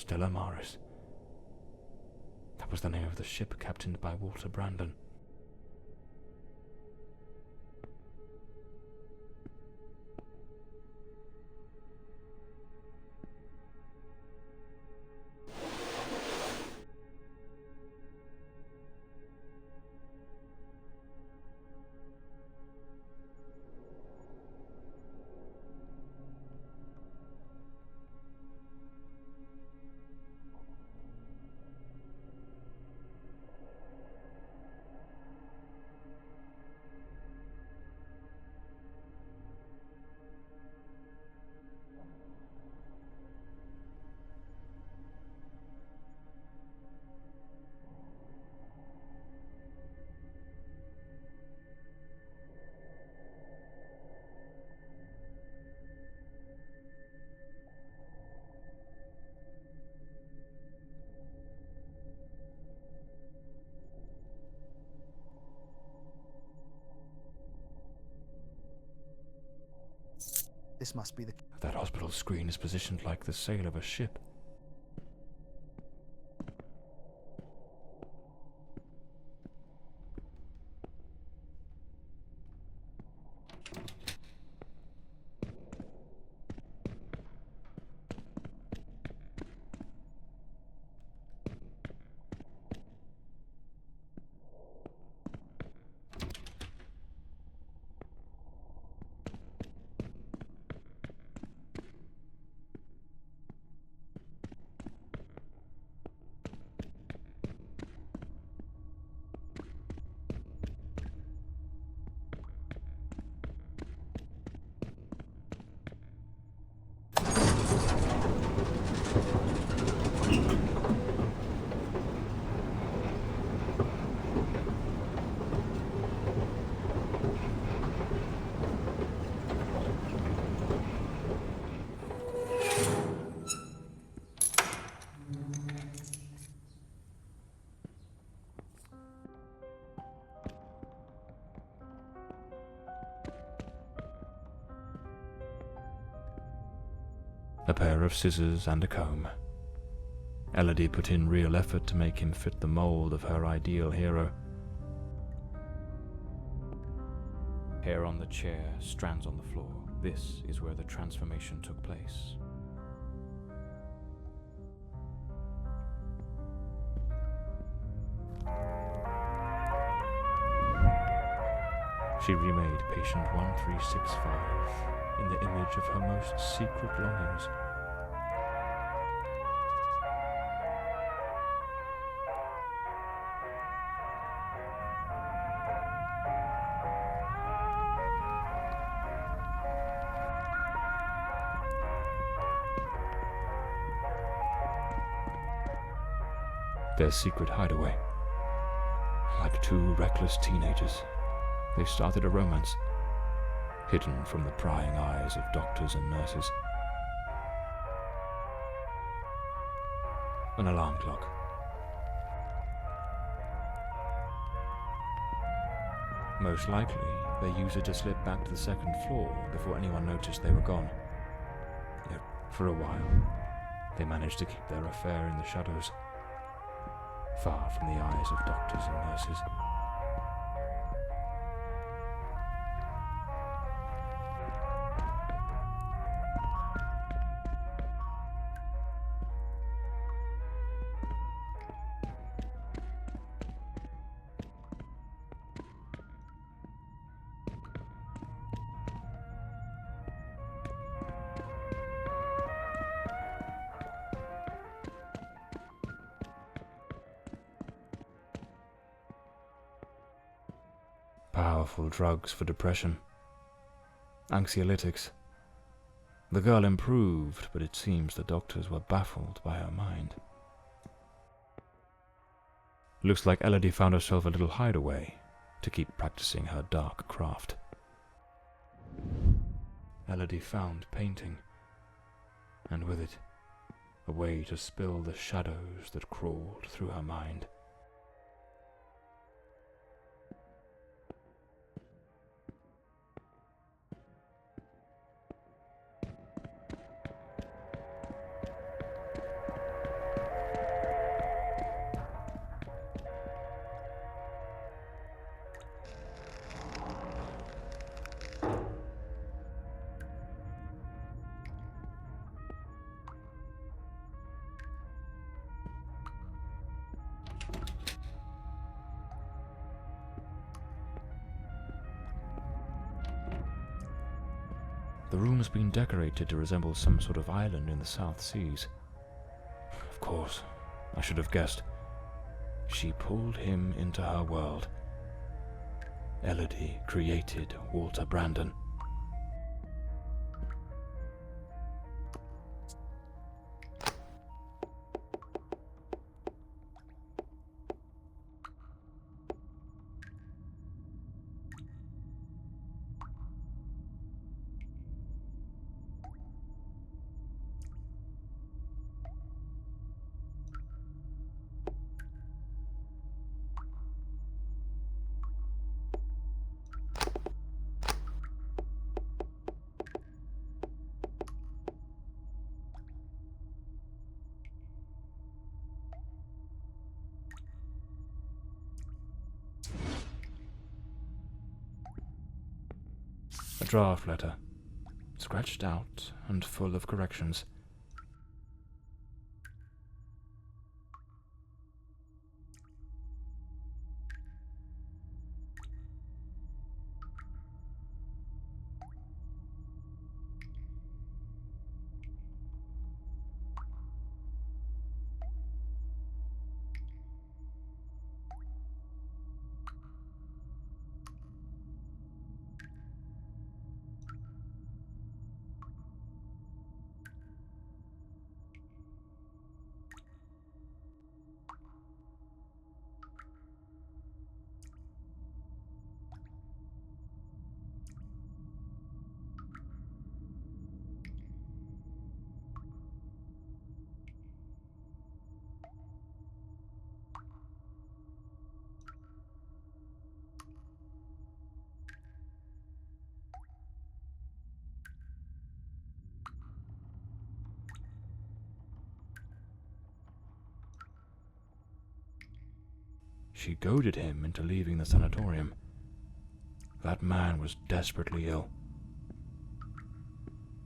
Stella Maris. That was the name of the ship captained by Walter Brandon. This must be the... That hospital screen is positioned like the sail of a ship. A pair of scissors and a comb. Elodie put in real effort to make him fit the mold of her ideal hero. Hair on the chair, strands on the floor. This is where the transformation took place. She remade patient 1365 in the image of her most secret longings. Their secret hideaway. Like two reckless teenagers, they started a romance, hidden from the prying eyes of doctors and nurses. An alarm clock. Most likely, they used it to slip back to the second floor before anyone noticed they were gone. Yet, for a while, they managed to keep their affair in the shadows, far from the eyes of doctors and nurses. Powerful drugs for depression. Anxiolytics. The girl improved, but it seems the doctors were baffled by her mind. Looks like Elodie found herself a little hideaway to keep practicing her dark craft. Elodie found painting, and with it, a way to spill the shadows that crawled through her mind. The room has been decorated to resemble some sort of island in the South Seas. Of course, I should have guessed. She pulled him into her world. Elodie created Walter Brandon. A draft letter, scratched out and full of corrections. She goaded him into leaving the sanatorium. That man was desperately ill.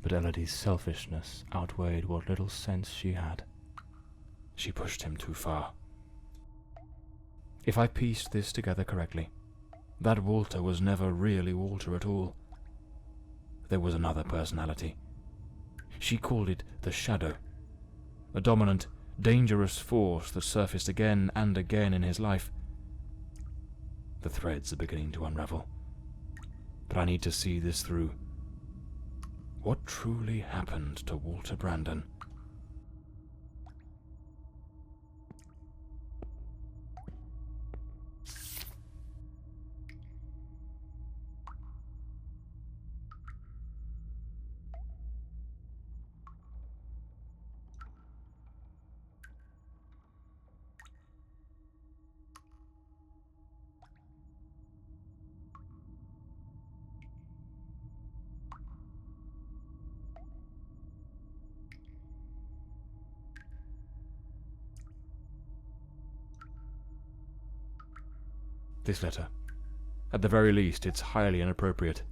But Elodie's selfishness outweighed what little sense she had. She pushed him too far. If I pieced this together correctly, that Walter was never really Walter at all. There was another personality. She called it the Shadow, a dominant, dangerous force that surfaced again and again in his life. The threads are beginning to unravel, but I need to see this through. What truly happened to Walter Brandon? This letter. At the very least, it's highly inappropriate.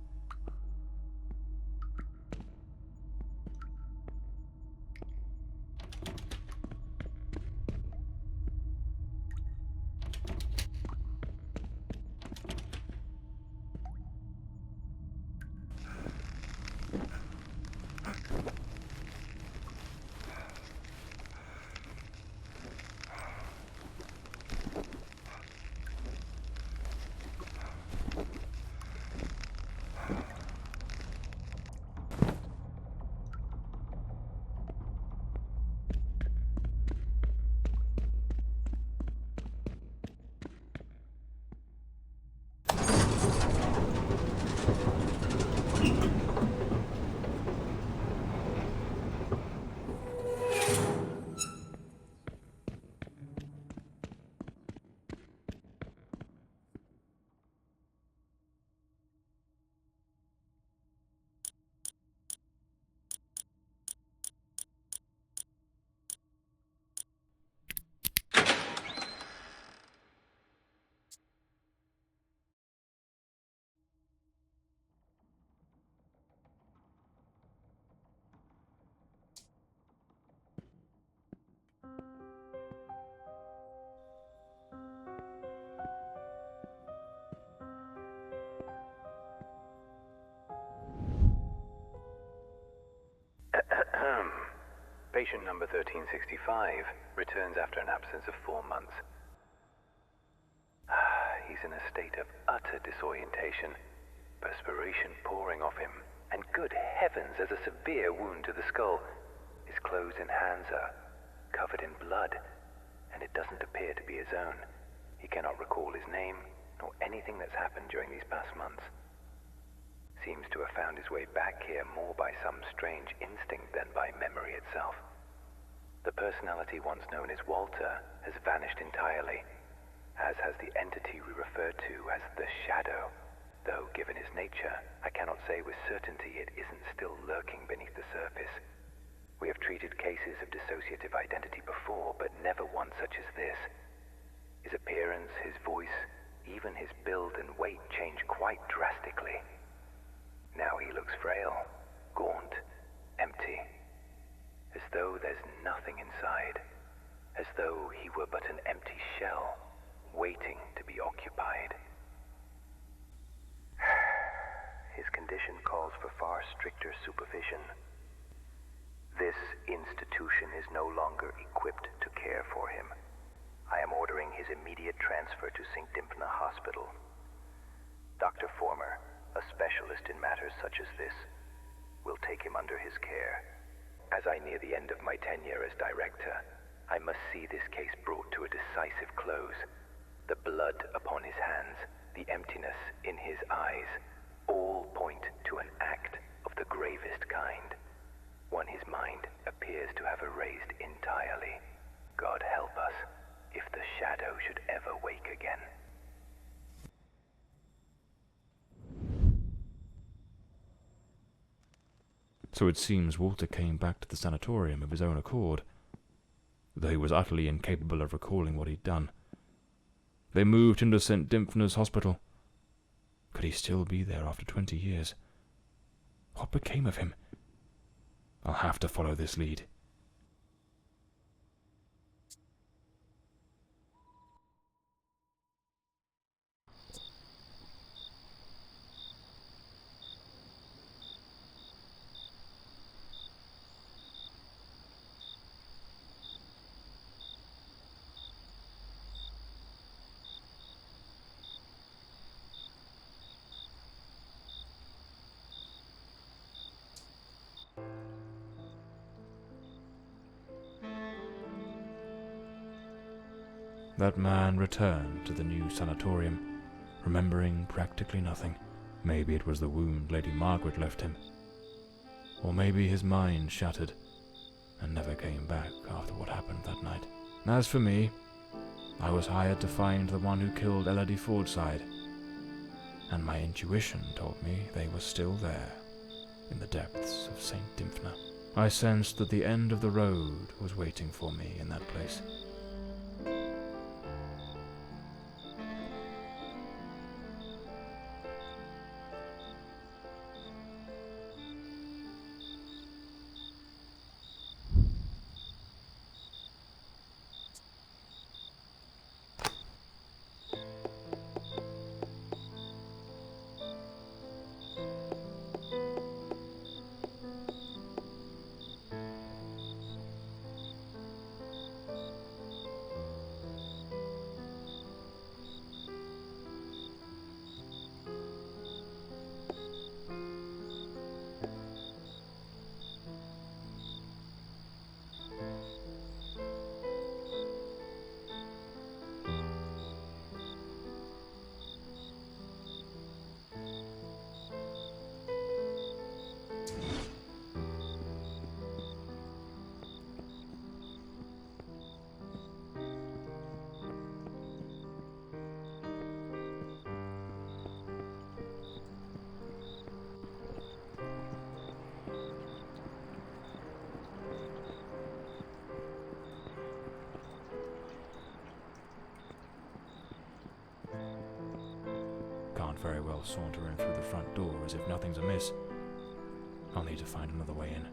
Patient number 1365 returns after an absence of 4 months. He's in a state of utter disorientation, perspiration pouring off him, and good heavens, there's a severe wound to the skull. His clothes and hands are covered in blood, and it doesn't appear to be his own. He cannot recall his name, nor anything that's happened during these past months. Seems to have found his way back here more by some strange instinct than by memory itself. The personality once known as Walter has vanished entirely, as has the entity we refer to as the Shadow, though given his nature, I cannot say with certainty it isn't still lurking beneath the surface. We have treated cases of dissociative identity before, but never one such as this. His appearance, his voice, even his build and weight change quite drastically. Now he looks frail, gaunt, empty, as though there's nothing inside, as though he were but an empty shell, waiting to be occupied. His condition calls for far stricter supervision. This institution is no longer equipped to care for him. I am ordering his immediate transfer to St. Dymphna Hospital. Dr. Former, a specialist in matters such as this, will take him under his care. As I near the end of my tenure as director, I must see this case brought to a decisive close. The blood upon his hands, the emptiness in his eyes, all point to an act of the gravest kind. One his mind appears to have erased entirely. God help us, if the shadow should ever wake again. So it seems Walter came back to the sanatorium of his own accord, though he was utterly incapable of recalling what he'd done. They moved him to St. Dymphna's Hospital. Could he still be there after 20 years? What became of him? I'll have to follow this lead. That man returned to the new sanatorium, remembering practically nothing. Maybe it was the wound Lady Margaret left him. Or maybe his mind shattered and never came back after what happened that night. As for me, I was hired to find the one who killed Elodie Fordside, and my intuition told me they were still there, in the depths of St. Dymphna. I sensed that the end of the road was waiting for me in that place. Can't very well saunter in through the front door as if nothing's amiss. I'll need to find another way in.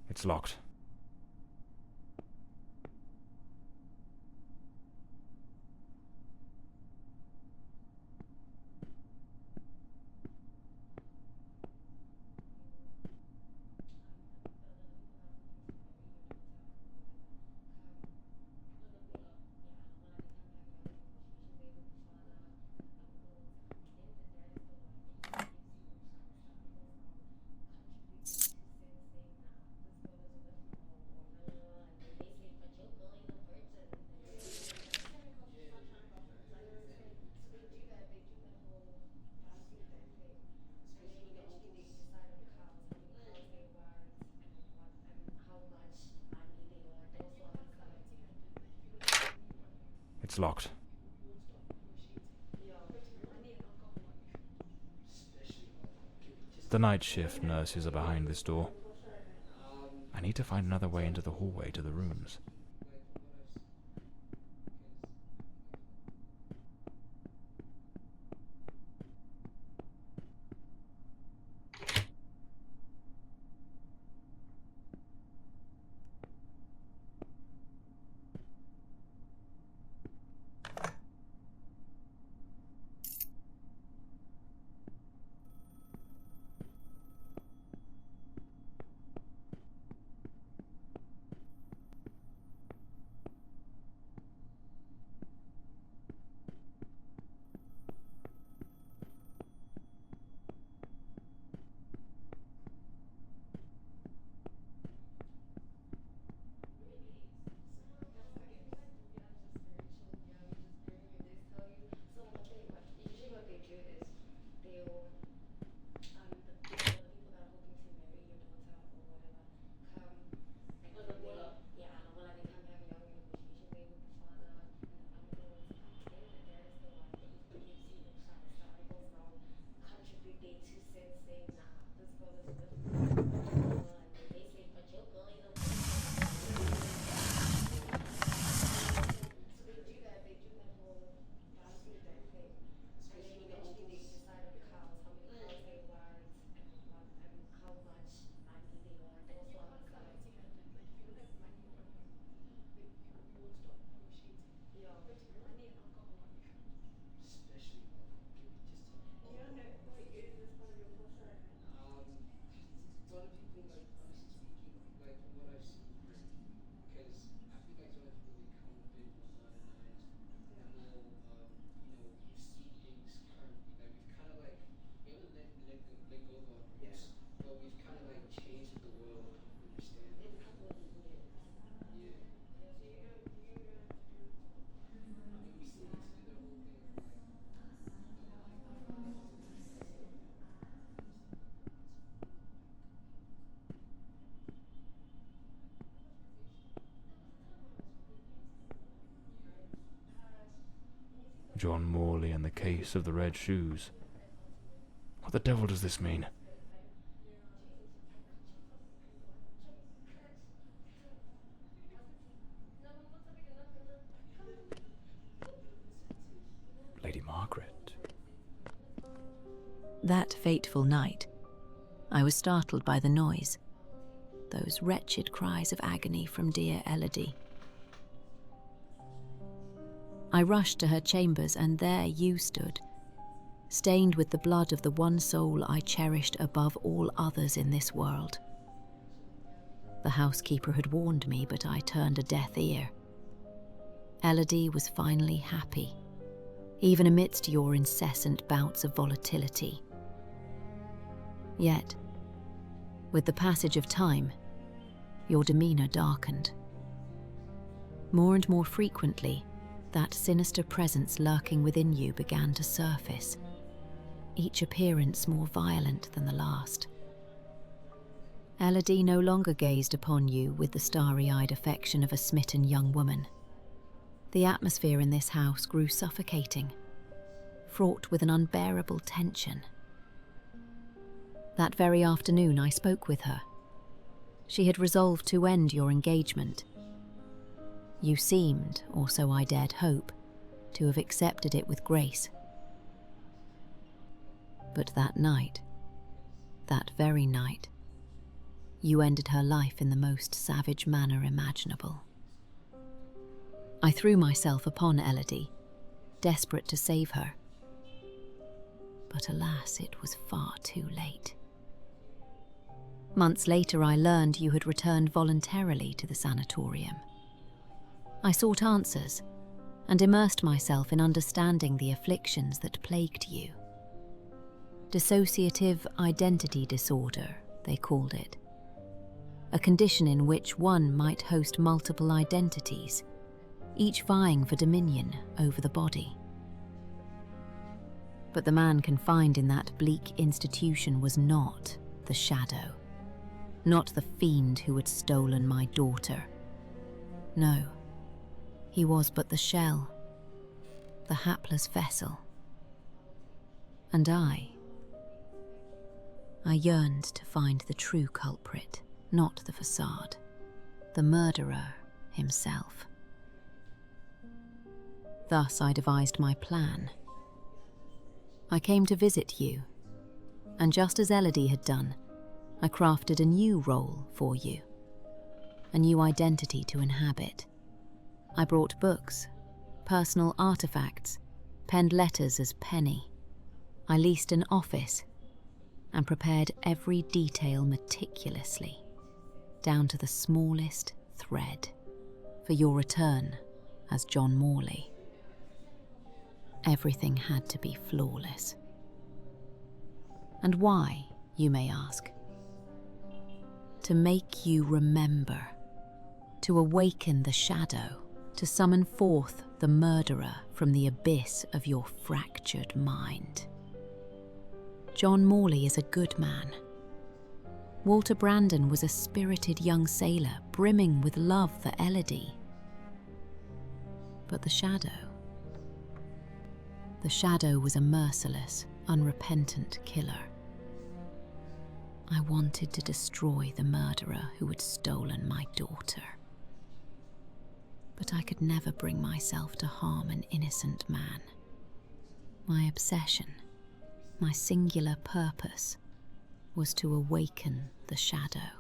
It's locked. It's locked. The night shift nurses are behind this door. I need to find another way into the hallway to the rooms. John Morley and the case of the red shoes. What the devil does this mean? Lady Margaret. That fateful night, I was startled by the noise, those wretched cries of agony from dear Elodie. I rushed to her chambers, and there you stood, stained with the blood of the one soul I cherished above all others in this world. The housekeeper had warned me, but I turned a deaf ear. Elodie was finally happy, even amidst your incessant bouts of volatility. Yet, with the passage of time, your demeanour darkened. More and more frequently, that sinister presence lurking within you began to surface, each appearance more violent than the last. Elodie no longer gazed upon you with the starry-eyed affection of a smitten young woman. The atmosphere in this house grew suffocating, fraught with an unbearable tension. That very afternoon I spoke with her. She had resolved to end your engagement. You seemed, or so I dared hope, to have accepted it with grace. But that night, that very night, you ended her life in the most savage manner imaginable. I threw myself upon Elodie, desperate to save her. But alas, it was far too late. Months later, I learned you had returned voluntarily to the sanatorium. I sought answers and immersed myself in understanding the afflictions that plagued you. Dissociative identity disorder, they called it. A condition in which one might host multiple identities, each vying for dominion over the body. But the man confined in that bleak institution was not the shadow, not the fiend who had stolen my daughter. No. He was but the shell, the hapless vessel. And I yearned to find the true culprit, not the facade, the murderer himself. Thus I devised my plan. I came to visit you, and just as Elodie had done, I crafted a new role for you, a new identity to inhabit. I brought books, personal artifacts, penned letters as Penny. I leased an office and prepared every detail meticulously, down to the smallest thread, for your return as John Morley. Everything had to be flawless. And why, you may ask? To make you remember, to awaken the shadow, to summon forth the murderer from the abyss of your fractured mind. John Morley is a good man. Walter Brandon was a spirited young sailor, brimming with love for Elodie. But the shadow was a merciless, unrepentant killer. I wanted to destroy the murderer who had stolen my daughter. But I could never bring myself to harm an innocent man. My obsession, my singular purpose, was to awaken the shadow.